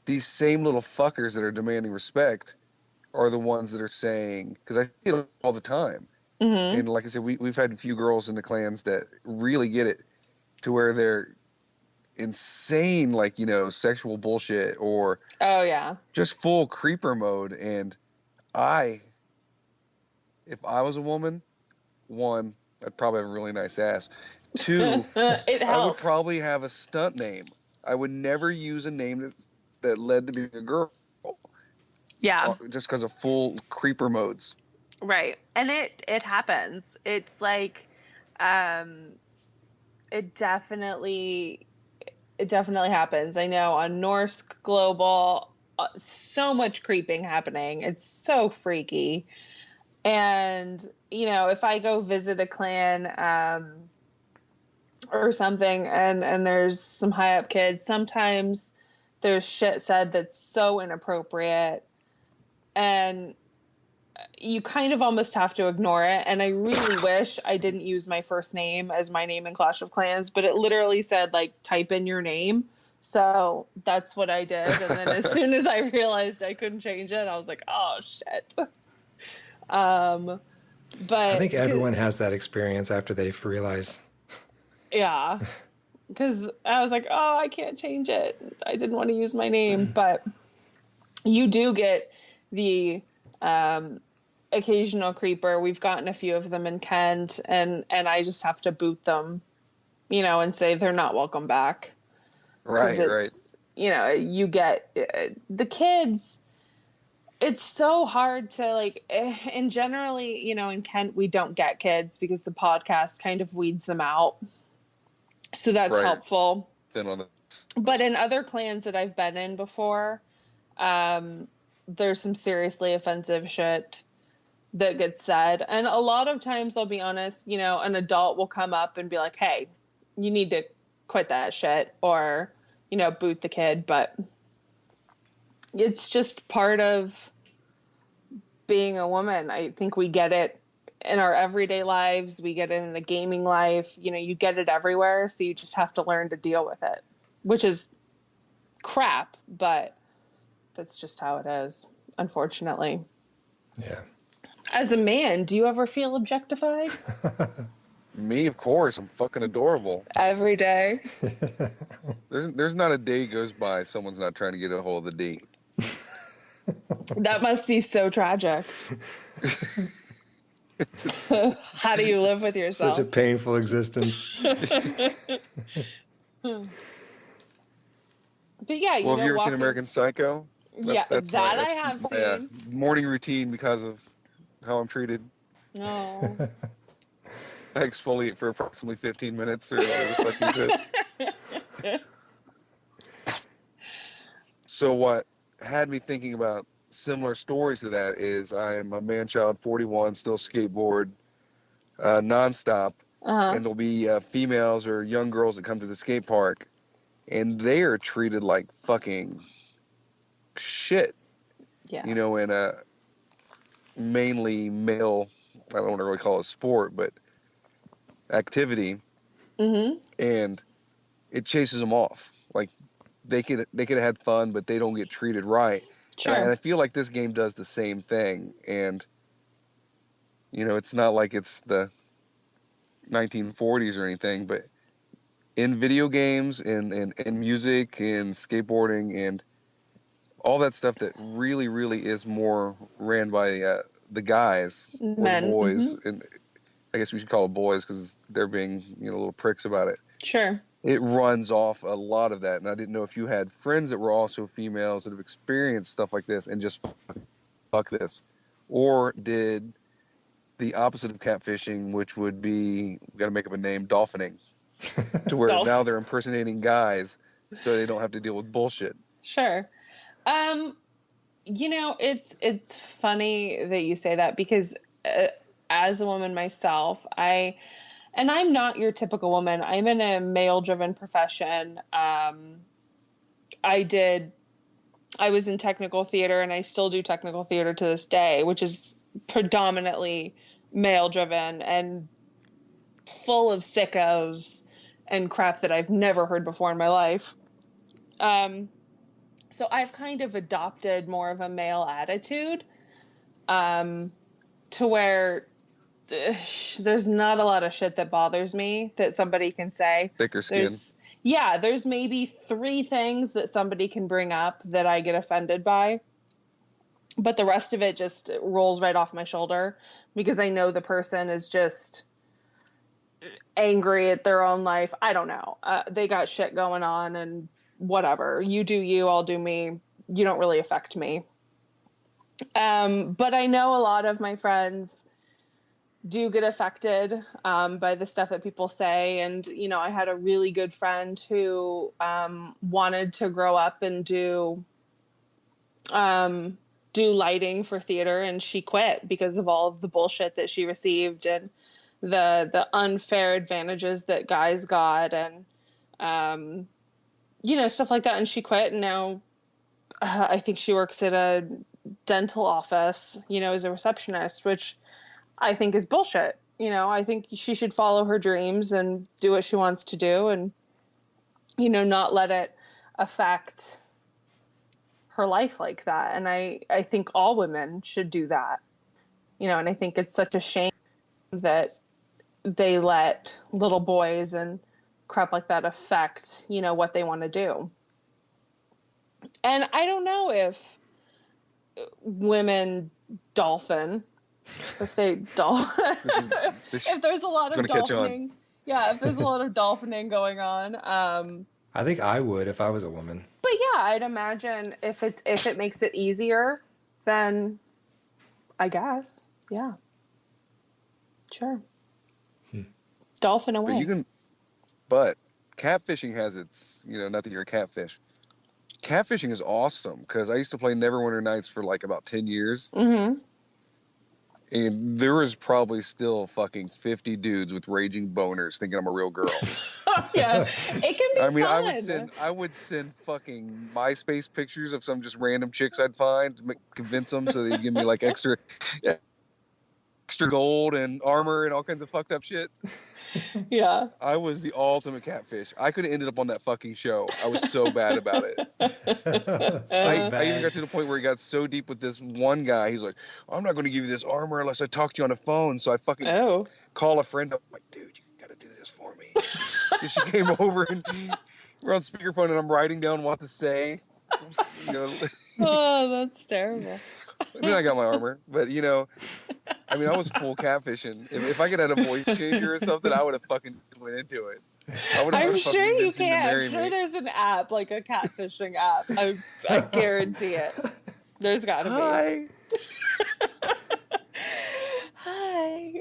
these same little fuckers that are demanding respect are the ones that are saying, because I see it all the time. Mm-hmm. And like I said, we've had a few girls in the clans that really get it to where they're insane, like, sexual bullshit or just full creeper mode. And if I was a woman, one, I'd probably have a really nice ass. Two, I would probably have a stunt name. I would never use a name that led to being a girl. Yeah. Just because of full creeper modes. Right. And it happens. It's like, it definitely happens. I know on Norse Global, so much creeping happening. It's so freaky. And, if I go visit a clan, or something, and there's some high up kids, sometimes there's shit said that's so inappropriate, and you kind of almost have to ignore it. And I really wish I didn't use my first name as my name in Clash of Clans, but it literally said, like, type in your name. So that's what I did. And then as soon as I realized I couldn't change it, I was like, oh, shit. But I think everyone has that experience after they've realized. Yeah. Because I was like, oh, I can't change it. I didn't want to use my name. But you do get the occasional creeper. We've gotten a few of them in Kent, and I just have to boot them, and say they're not welcome back. Right. You get the kids. It's so hard to, like, and generally, in Kent, we don't get kids because the podcast kind of weeds them out. So that's helpful. But in other clans that I've been in before, there's some seriously offensive shit that gets said. And a lot of times, I'll be honest, an adult will come up and be like, hey, you need to quit that shit, or, boot the kid. But it's just part of being a woman. I think we get it in our everyday lives. We get it in the gaming life. You get it everywhere. So you just have to learn to deal with it, which is crap, but that's just how it is, unfortunately. Yeah. As a man, do you ever feel objectified? Me, of course. I'm fucking adorable. Every day. There's not a day goes by someone's not trying to get a hold of the D. That must be so tragic. How do you live with yourself? Such a painful existence. But yeah, have you ever seen American Psycho? That's I have seen. Morning routine because of how I'm treated. No. I exfoliate for approximately 15 minutes or whatever the fuck you said. So what had me thinking about similar stories to that is I'm a man-child, 41, still skateboard nonstop, and there'll be females or young girls that come to the skate park, and they are treated like fucking shit. Yeah. In a mainly male, I don't want to really call it sport, but activity, and it chases them off. Like they could have had fun, but they don't get treated right. Sure. And I feel like this game does the same thing. And it's not like it's the 1940s or anything, but in video games, in music, in skateboarding, and all that stuff that really, really is more ran by the guys, men, or boys, and I guess we should call it boys because they're being little pricks about it. Sure. It runs off a lot of that, and I didn't know if you had friends that were also females that have experienced stuff like this and just fuck this, or did the opposite of catfishing, which would be, we got to make up a name, dolphining, to where now they're impersonating guys so they don't have to deal with bullshit. Sure. It's funny that you say that because as a woman myself, I'm not your typical woman. I'm in a male-driven profession. I was in technical theater, and I still do technical theater to this day, which is predominantly male-driven and full of sickos and crap that I've never heard before in my life. So I've kind of adopted more of a male attitude, to where there's not a lot of shit that bothers me that somebody can say. Thicker skin. There's maybe 3 things that somebody can bring up that I get offended by, but the rest of it just rolls right off my shoulder because I know the person is just angry at their own life. I don't know. They got shit going on and whatever. You do you, I'll do me. You don't really affect me. But I know a lot of my friends do get affected by the stuff that people say. And, I had a really good friend who wanted to grow up and do lighting for theater, and she quit because of all of the bullshit that she received and the unfair advantages that guys got and stuff like that. And she quit, and now I think she works at a dental office, as a receptionist, which I think is bullshit. I think she should follow her dreams and do what she wants to do and, not let it affect her life like that. And I think all women should do that, and I think it's such a shame that they let little boys and crap like that affect, what they want to do. And I don't know if women dolphin, if there's a lot of dolphining. Yeah, if there's a lot of dolphining going on. I think I would if I was a woman. But yeah, I'd imagine if it makes it easier, then I guess. Yeah. Sure. Dolphin away. But catfishing has its, not that you're a catfish. Catfishing is awesome because I used to play Neverwinter Nights for like about 10 years. Mm-hmm. And there was probably still fucking 50 dudes with raging boners thinking I'm a real girl. Yeah, it can be fun. I would send fucking MySpace pictures of some just random chicks I'd find to convince them so they'd give me like extra gold and armor and all kinds of fucked up shit. Yeah. I was the ultimate catfish. I could have ended up on that fucking show. I was so bad about it. I even got to the point where he got so deep with this one guy. He's like, I'm not going to give you this armor unless I talk to you on the phone. So I fucking call a friend up. I'm like, dude, you got to do this for me. So she came over and we're on speakerphone and I'm writing down what to say. Oh, that's terrible. Then I got my armor. But, I was full catfishing. If I could have a voice changer or something, I would have fucking went into it. I'm sure you can. I'm sure there's an app, like a catfishing app. I guarantee it. There's got to be. Hi.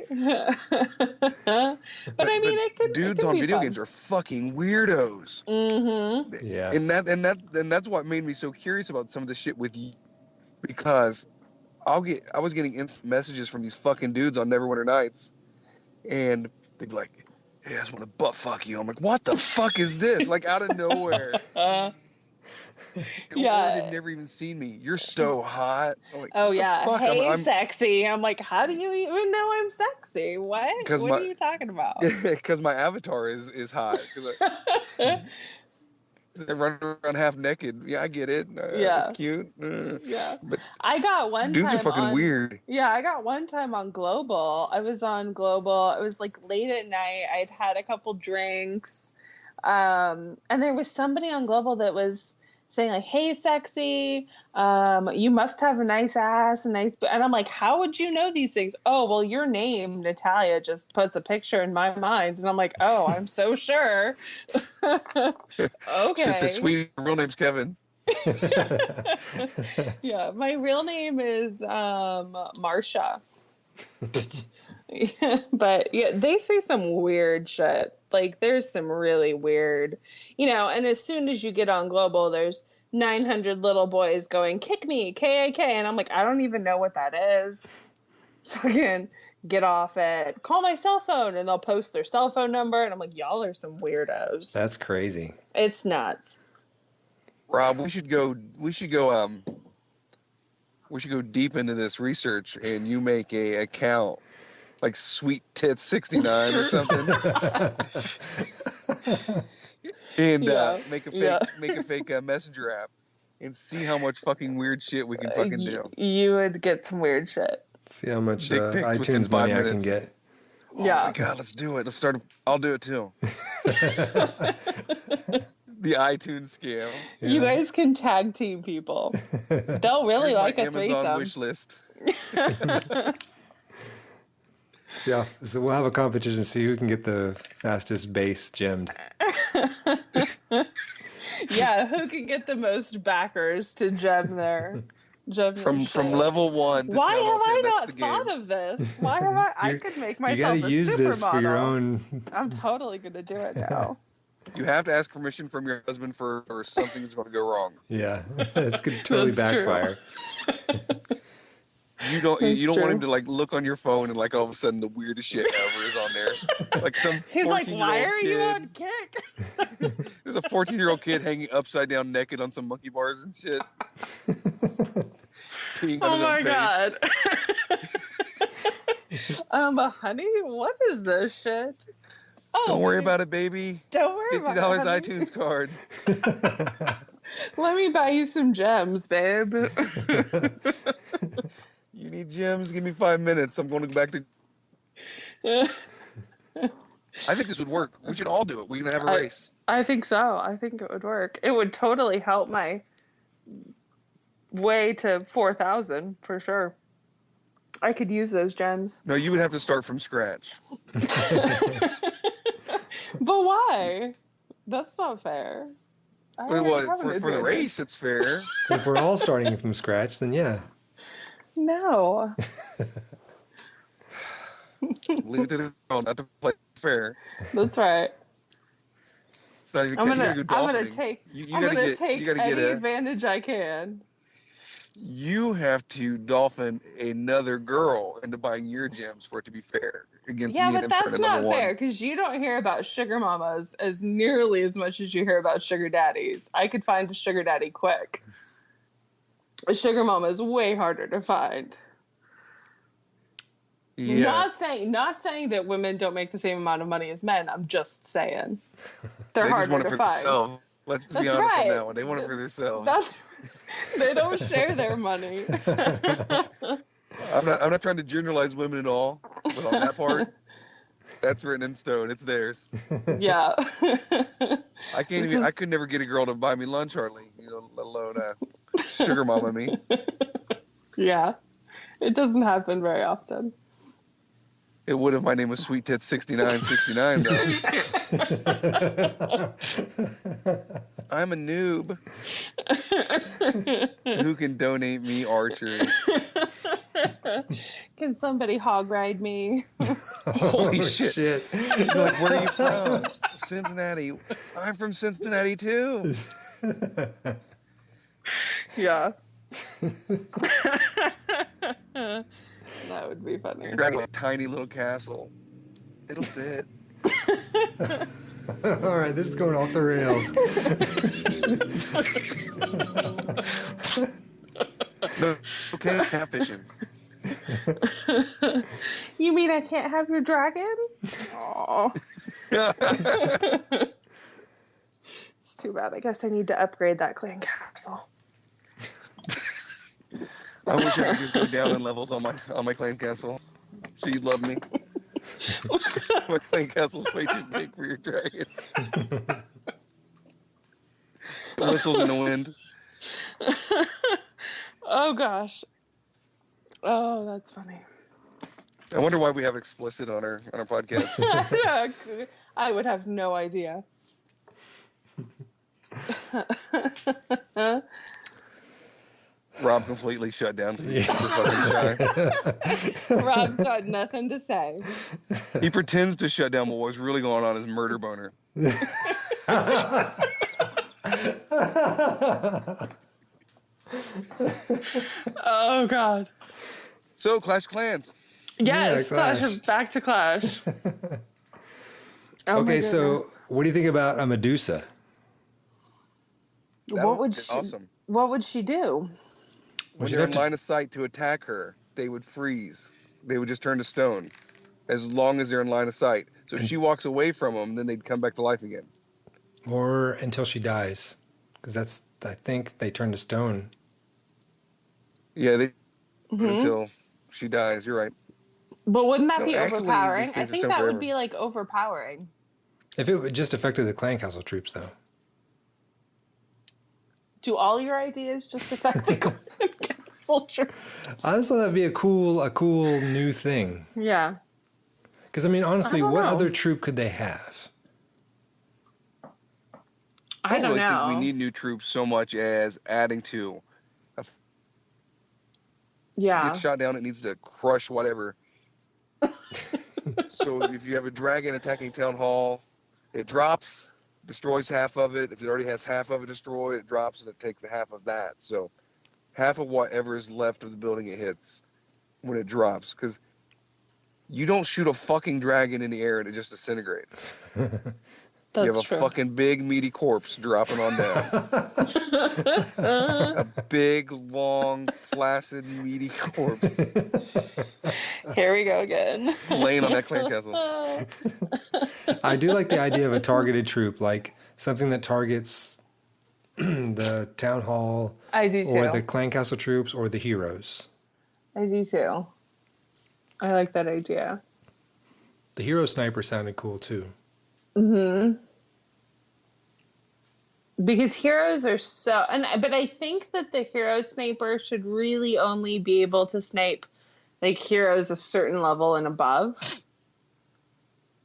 But it could. Dudes on video games are fucking weirdos. Mm-hmm. Yeah. And that's what made me so curious about some of the shit with you, because I was getting instant messages from these fucking dudes on Neverwinter Nights, and they'd be like, "Hey, I just want to butt fuck you." I'm like, "What the fuck is this?" Like out of nowhere. Yeah. They've never even seen me. You're so hot. Like, oh yeah. Fuck? Hey, I'm sexy. I'm like, how do you even know I'm sexy? What? What are you talking about? Because my avatar is hot. I run around half naked. Yeah, I get it. Yeah, it's cute. Yeah, but I got one. Dudes time are fucking weird. Yeah, I got one time on Global. I was on Global. It was like late at night. I'd had a couple drinks, and there was somebody on Global that was saying like, "Hey, sexy, you must have a nice ass, and I'm like, how would you know these things? Oh, well, your name, Natalia, just puts a picture in my mind, and I'm like, oh, I'm so sure. Okay. It's sweet. Real name's Kevin. Yeah, my real name is Marsha. Yeah, but yeah, they say some weird shit. Like there's some really weird, and as soon as you get on global, there's 900 little boys going, kick me, KAK. And I'm like, I don't even know what that is. Fucking get off it. Call my cell phone. And they'll post their cell phone number. And I'm like, y'all are some weirdos. That's crazy. It's nuts. Rob, we should go deep into this research and you make a account like Sweet Tits 69 or something. And make a fake messenger app and see how much fucking weird shit we can fucking do. You would get some weird shit. See how much iTunes money I can get. Yeah. Oh my God, let's do it. Let's start. I'll do it too. The iTunes scam. Yeah. You guys can tag team people. They'll really Here's like my a Amazon threesome. wish list. So we'll have a competition to see who can get the fastest base gemmed. Yeah, who can get the most backers to gem their From level 1 to Why level have 10, I that's not the game. thought of this? Why have I could make myself You got to use this for your supermodel. own. I'm totally gonna do it now. You have to ask permission from your husband or something's going to go wrong. Yeah, it's going to totally That's true. backfire. You don't That's want true. him to like look on your phone and like all of a sudden the weirdest shit ever is on there. Like some He's like, 14-year-old why are you kid. on kick? There's a 14-year-old kid hanging upside down naked on some monkey bars and shit. Peeing on Oh his my own face. god. Honey, what is this shit? Oh, Don't worry about it, baby. Don't worry about it. $50 honey. iTunes card. Let me buy you some gems, babe. You need gems? Give me 5 minutes. I'm going to go back to. I think this would work. We should all do it. We can have a race. I think so. I think it would work. It would totally help my way to 4,000 for sure. I could use those gems. No, you would have to start from scratch. But why? That's not fair. I already have an For the advantage. race, it's fair. If we're all starting from scratch, then yeah. No. Leave it to the girl not to play fair. That's right. It's not even I'm you gonna gotta go dolphining. take You I'm gotta gonna get take you gotta any get a advantage I can. you have to dolphin another girl into buying your gems for it to be fair against Yeah, me but and then that's turn not level fair 1. because you don't hear about sugar mamas as nearly as much as you hear about sugar daddies. I could find a sugar daddy quick. A sugar mama is way harder to find. Yeah. Not saying that women don't make the same amount of money as men. I'm just saying they're They just harder want it to for find. themselves. Let's be That's honest right. on that one. They want it for themselves. That's they don't share their money. I'm not trying to generalize women at all, but on that part, that's written in stone. It's theirs. Yeah. I could never get a girl to buy me lunch hardly, let alone sugar mama me. Yeah. It doesn't happen very often. It would if my name was Sweet Tits 6969 though. I'm a noob. Who can donate me archery? Can somebody hog ride me? Holy Oh, shit. You're like, where are you from? Cincinnati. I'm from Cincinnati too. Yeah. That would be funny. You're driving a tiny little castle. It'll fit. All right, this is going off the rails. No, okay, catfishing. You mean I can't have your dragon? Aw. It's too bad. I guess I need to upgrade that clan castle. I wish I could just go down in levels on my clan castle. So you'd love me. My clan castle's way too big for your dragon. The whistles in the wind. Oh gosh. Oh, that's funny. I wonder why we have explicit on our podcast. I would have no idea. Rob completely shut down because he's super fucking shy. Rob's got nothing to say. He pretends to shut down, but what's really going on is murder boner. Oh God. So, Clash of Clans. Yes, Yeah, Clash. back to Clash. Oh, Okay, so what do you think about a Medusa? what would be she? awesome? What would she do? When she'd they're have in to- line of sight to attack her, they would freeze. They would just turn to stone, as long as they're in line of sight. So if she walks away from them, then they'd come back to life again. Or until she dies. Because I think they turn to stone. Yeah, they until she dies. You're right. But wouldn't that No, be actually, overpowering? these I things think are that forever. would be like overpowering. If it just affected the clan castle troops, though. Do all your ideas just affect the castle troops? I just thought that'd be a cool new thing. Yeah. Because, I mean, honestly, don't what know. other troop could they have? I don't really know. think we need new troops so much as adding to. Yeah. Gets shot down, it needs to crush whatever. So if you have a dragon attacking town hall, it drops, destroys half of it. If it already has half of it destroyed, it drops and it takes the half of that. So half of whatever is left of the building it hits when it drops. Because you don't shoot a fucking dragon in the air and it just disintegrates. That's you have a true. fucking big meaty corpse dropping on down. A big, long, flaccid, meaty corpse Here we go again. laying on that clan castle. I do like the idea of a targeted troop, like something that targets the town hall I do or too. the clan castle troops or the heroes. I do too. I like that idea. The hero sniper sounded cool too. Because heroes are but I think that the hero sniper should really only be able to snipe like heroes a certain level and above.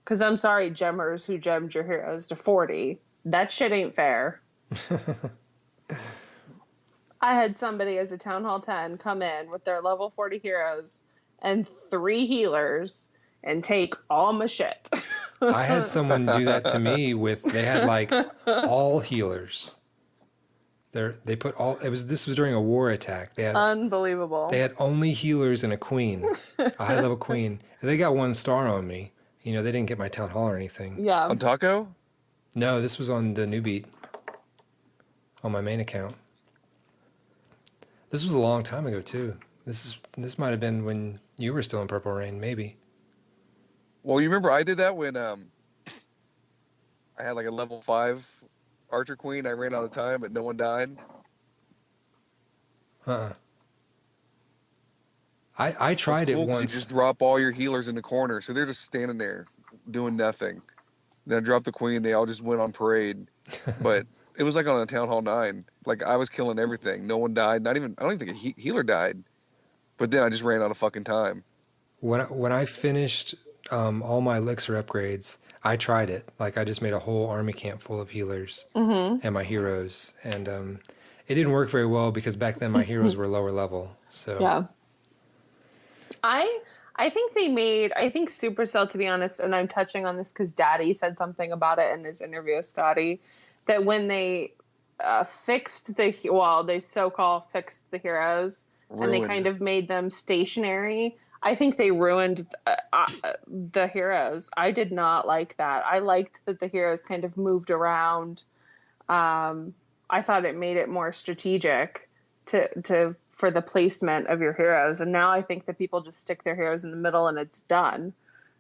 Because I'm sorry, gemmers who gemmed your heroes to 40. That shit ain't fair. I had somebody as a Town Hall 10 come in with their level 40 heroes and 3 healers and take all my shit. I had someone do that to me they had like all healers. They put all this was during a war attack. They had Unbelievable. They had only healers and a queen, a high level queen. And they got 1 star on me. You know, they didn't get my town hall or anything. Yeah. On Taco? No, this was on the New Beat, on my main account. This was a long time ago too. This might have been when you were still in Purple Rain, maybe. Well, you remember I did that when I had like a level 5 Archer Queen. I ran out of time, but no one died. I tried it Cool, 'cause once. You just drop all your healers in the corner, so they're just standing there doing nothing. Then I dropped the Queen. They all just went on parade. But it was like on a Town Hall 9. Like I was killing everything. No one died. I don't even think a healer died. But then I just ran out of fucking time. When I finished all my elixir upgrades, I tried it. Like I just made a whole army camp full of healers and my heroes, and it didn't work very well because back then my heroes were lower level. So Yeah. I think I think Supercell, to be honest, and I'm touching on this because Daddy said something about it in his interview with Scotty, that when they fixed they so-called fixed the heroes and they kind of made them stationary, I think they ruined the heroes. I did not like that. I liked that the heroes kind of moved around. I thought it made it more strategic for the placement of your heroes. And now I think that people just stick their heroes in the middle and it's done.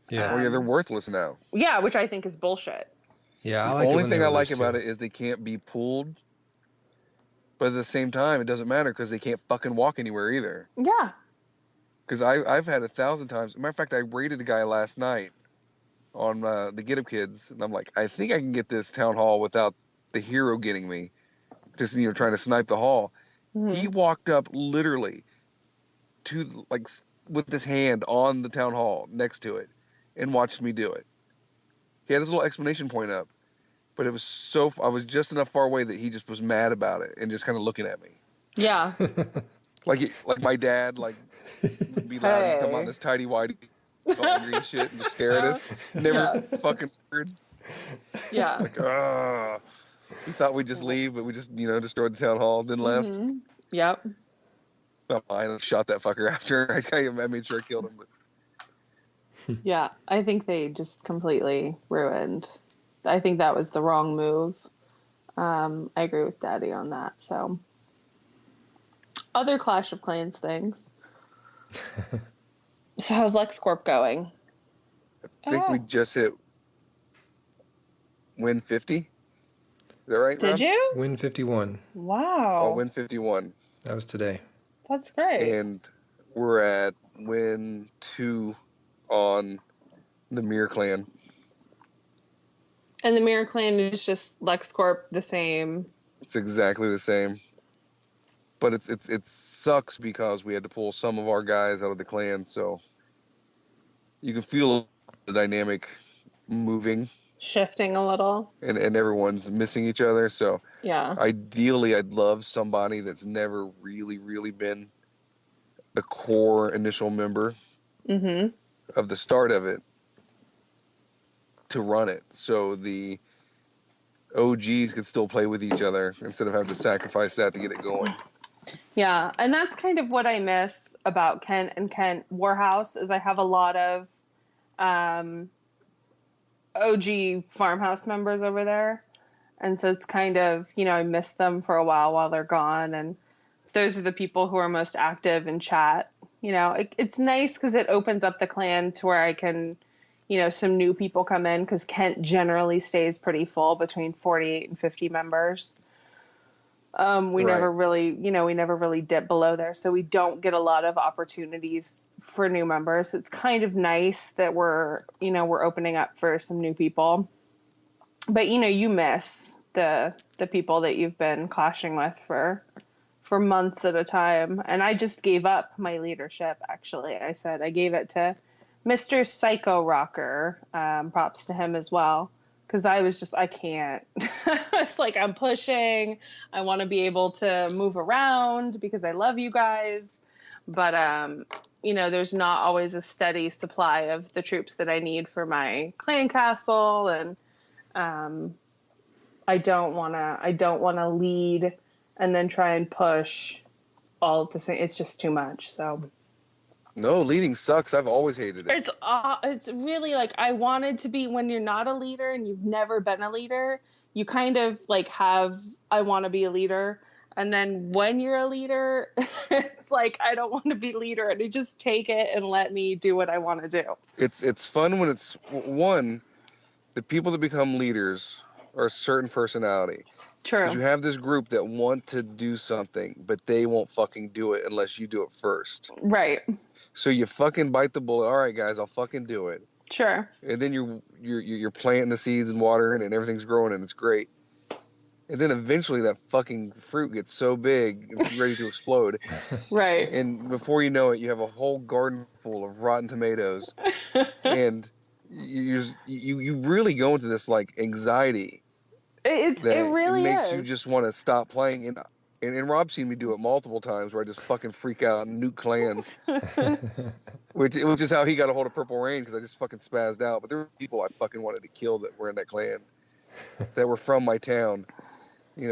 yeah, Oh yeah, they're worthless now. Yeah, which I think is bullshit. yeah. I The like only thing I like about it is they can't be pulled. But at the same time, it doesn't matter because they can't fucking walk anywhere either. Yeah. Because I've had 1,000 times. Matter of fact, I raided a guy last night on the Get Up Kids, and I'm like, I think I can get this town hall without the hero getting me. Just trying to snipe the hall. Mm-hmm. He walked up literally to with his hand on the town hall next to it, and watched me do it. He had his little exclamation point up, but it was I was just enough far away that he just was mad about it and just kind of looking at me. Yeah. Like my dad, like, would be loud and come on this tidy whitey, all angry and shit, and just stare at us. Never fucking heard. Yeah. Like, we thought we'd just leave, but we just, destroyed the town hall, then left. Yep. I shot that fucker after. I made sure I killed him. But Yeah, I think they just completely ruined. I think that was the wrong move. I agree with Daddy on that. So, other Clash of Clans things. So how's LexCorp going? I think we just hit win 50. Is that right, Did Rob? you? Win 51. Wow. Oh, win 51. That was today. That's great. And we're at win 2 on the Mirror Clan. And the Mirror Clan is just LexCorp the same. It's exactly the same. But it sucks because we had to pull some of our guys out of the clan, so you can feel the dynamic moving. Shifting a little. And everyone's missing each other, so Yeah. ideally I'd love somebody that's never really, really been a core initial member of the start of it to run it, so the OGs could still play with each other instead of having to sacrifice that to get it going. Yeah, and that's kind of what I miss about Kent and Kent Warhouse is I have a lot of OG Farmhouse members over there. And so it's kind of, I miss them for a while they're gone. And those are the people who are most active in chat. It's nice because it opens up the clan to where I can, some new people come in because Kent generally stays pretty full between 48 and 50 members. We never really dip below there. So we don't get a lot of opportunities for new members. It's kind of nice that we're opening up for some new people, but you miss the people that you've been clashing with for months at a time. And I just gave up my leadership. Actually, I said I gave it to Mr. Psycho Rocker. Props to him as well. Because I can't. It's like I'm pushing. I want to be able to move around because I love you guys. But, there's not always a steady supply of the troops that I need for my clan castle. And I don't want to lead and then try and push all at the same. It's just too much. So. No, leading sucks. I've always hated it. It's really like I wanted to be when you're not a leader and you've never been a leader, you kind of like I want to be a leader. And then when you're a leader, it's like, I don't want to be leader and you just take it and let me do what I want to do. It's fun when it's one, the people that become leaders are a certain personality. True. Because you have this group that want to do something, but they won't fucking do it unless you do it first. Right. So you fucking bite the bullet. All right, guys, I'll fucking do it. Sure. And then you're planting the seeds and watering and everything's growing and it's great. And then eventually that fucking fruit gets so big it's ready to explode. Right. And before you know it, you have a whole garden full of rotten tomatoes. And you really go into this like anxiety. It really makes is. you just want to stop playing. And Rob's seen me do it multiple times where I just fucking freak out and nuke clans. which is how he got a hold of Purple Rain, because I just fucking spazzed out. But there were people I fucking wanted to kill that were in that clan that were from my town.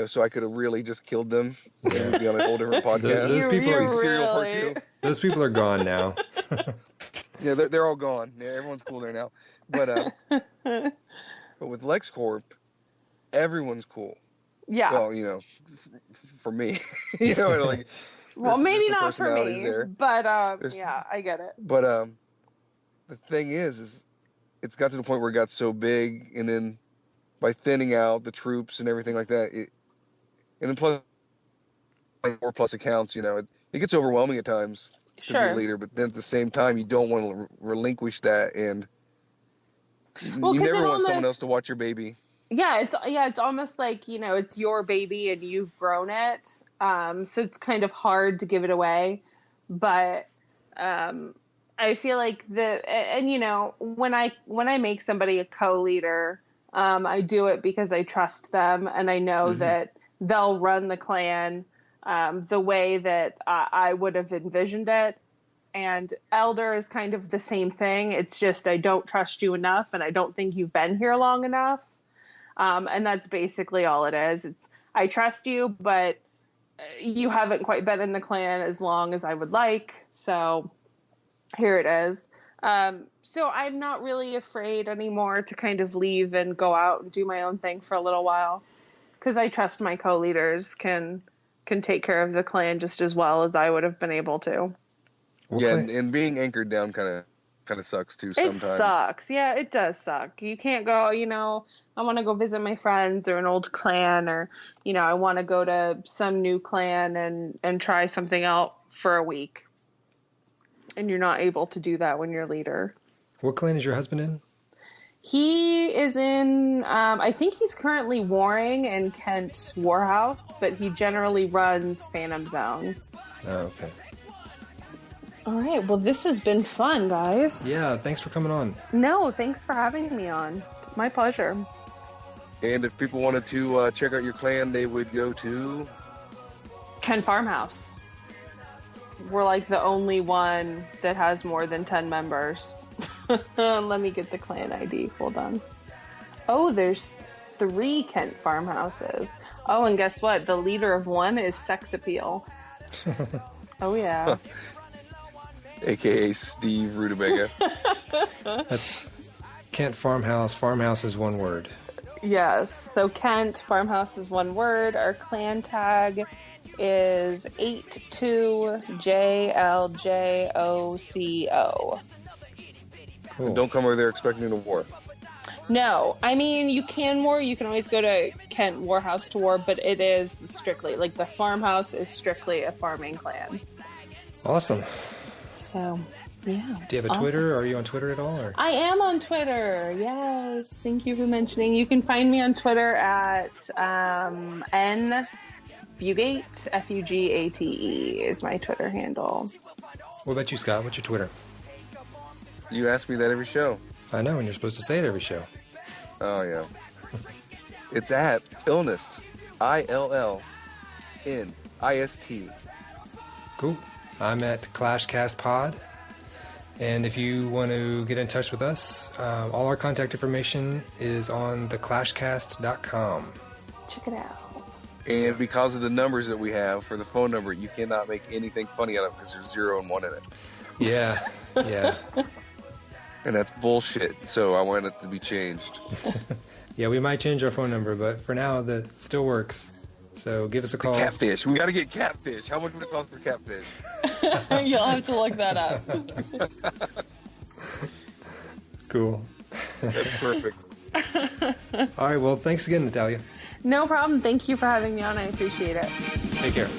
So I could have really just killed them. And we'd be on a whole different podcast. Those people are serial part 2. Those people are gone now. Yeah, they're all gone. Yeah, everyone's cool there now. But with LexCorp, everyone's cool. Yeah. Well, for me, like. Well, maybe not for me, there. but yeah, I get it. But the thing is it's got to the point where it got so big, and then by thinning out the troops and everything like that, and then plus 4+ accounts, it gets overwhelming at times to be a leader. But then at the same time, you don't want to relinquish that, and you never want someone else to watch your baby. Yeah, it's almost like, it's your baby and you've grown it. So it's kind of hard to give it away. But I feel like when I make somebody a co-leader, I do it because I trust them and I know that they'll run the clan the way that I would have envisioned it. And Elder is kind of the same thing. It's just I don't trust you enough, and I don't think you've been here long enough. And that's basically all it is. It's I trust you, but you haven't quite been in the clan as long as I would like. So here it is. So I'm not really afraid anymore to kind of leave and go out and do my own thing for a little while, because I trust my co-leaders can take care of the clan just as well as I would have been able to. Yeah, and being anchored down kind of sucks too sometimes. It sucks. Yeah, it does suck. You can't go, I want to go visit my friends or an old clan, or, I want to go to some new clan and try something out for a week. And you're not able to do that when you're leader. What clan is your husband in? He is in, I think he's currently warring in Kent Farmhouse, but he generally runs Phantom Zone. Oh, okay. All right. Well, this has been fun, guys. Yeah, thanks for coming on. No, thanks for having me on. My pleasure. And if people wanted to check out your clan, they would go to Kent Farmhouse. We're like the only one that has more than 10 members. Let me get the clan ID. Hold on. Oh, there's 3 Kent Farmhouses. Oh, and guess what? The leader of one is Sex Appeal. Oh, yeah. AKA Steve Rutabaga. That's Kent Farmhouse. Farmhouse is one word. Yes. So Kent Farmhouse is one word. Our clan tag is 82JLJOCO. Cool. And don't come over there expecting a war. No, I mean, you can war. You can always go to Kent Warhouse to war, but it is strictly, like, the farmhouse is strictly a farming clan. Awesome. So, yeah. Do you have a Twitter? Are you on Twitter at all? Or? I am on Twitter. Yes. Thank you for mentioning. You can find me on Twitter at nfugate, Fugate is my Twitter handle. What about you, Scott? What's your Twitter? You ask me that every show. I know, and you're supposed to say it every show. Oh, yeah. It's at Illnist. ILLNIST. Cool. I'm at ClashCast Pod. And if you want to get in touch with us, all our contact information is on theclashcast.com. Check it out. And because of the numbers that we have for the phone number, you cannot make anything funny out of it because there's 0 and 1 in it. Yeah, yeah. And that's bullshit, so I want it to be changed. Yeah, we might change our phone number, but for now, that still works. So give us a call. Catfish. We got to get catfish. How much would it cost for catfish? You'll have to look that up. Cool. That's perfect. All right, well, thanks again, Natalia. No problem. Thank you for having me on. I appreciate it. Take care.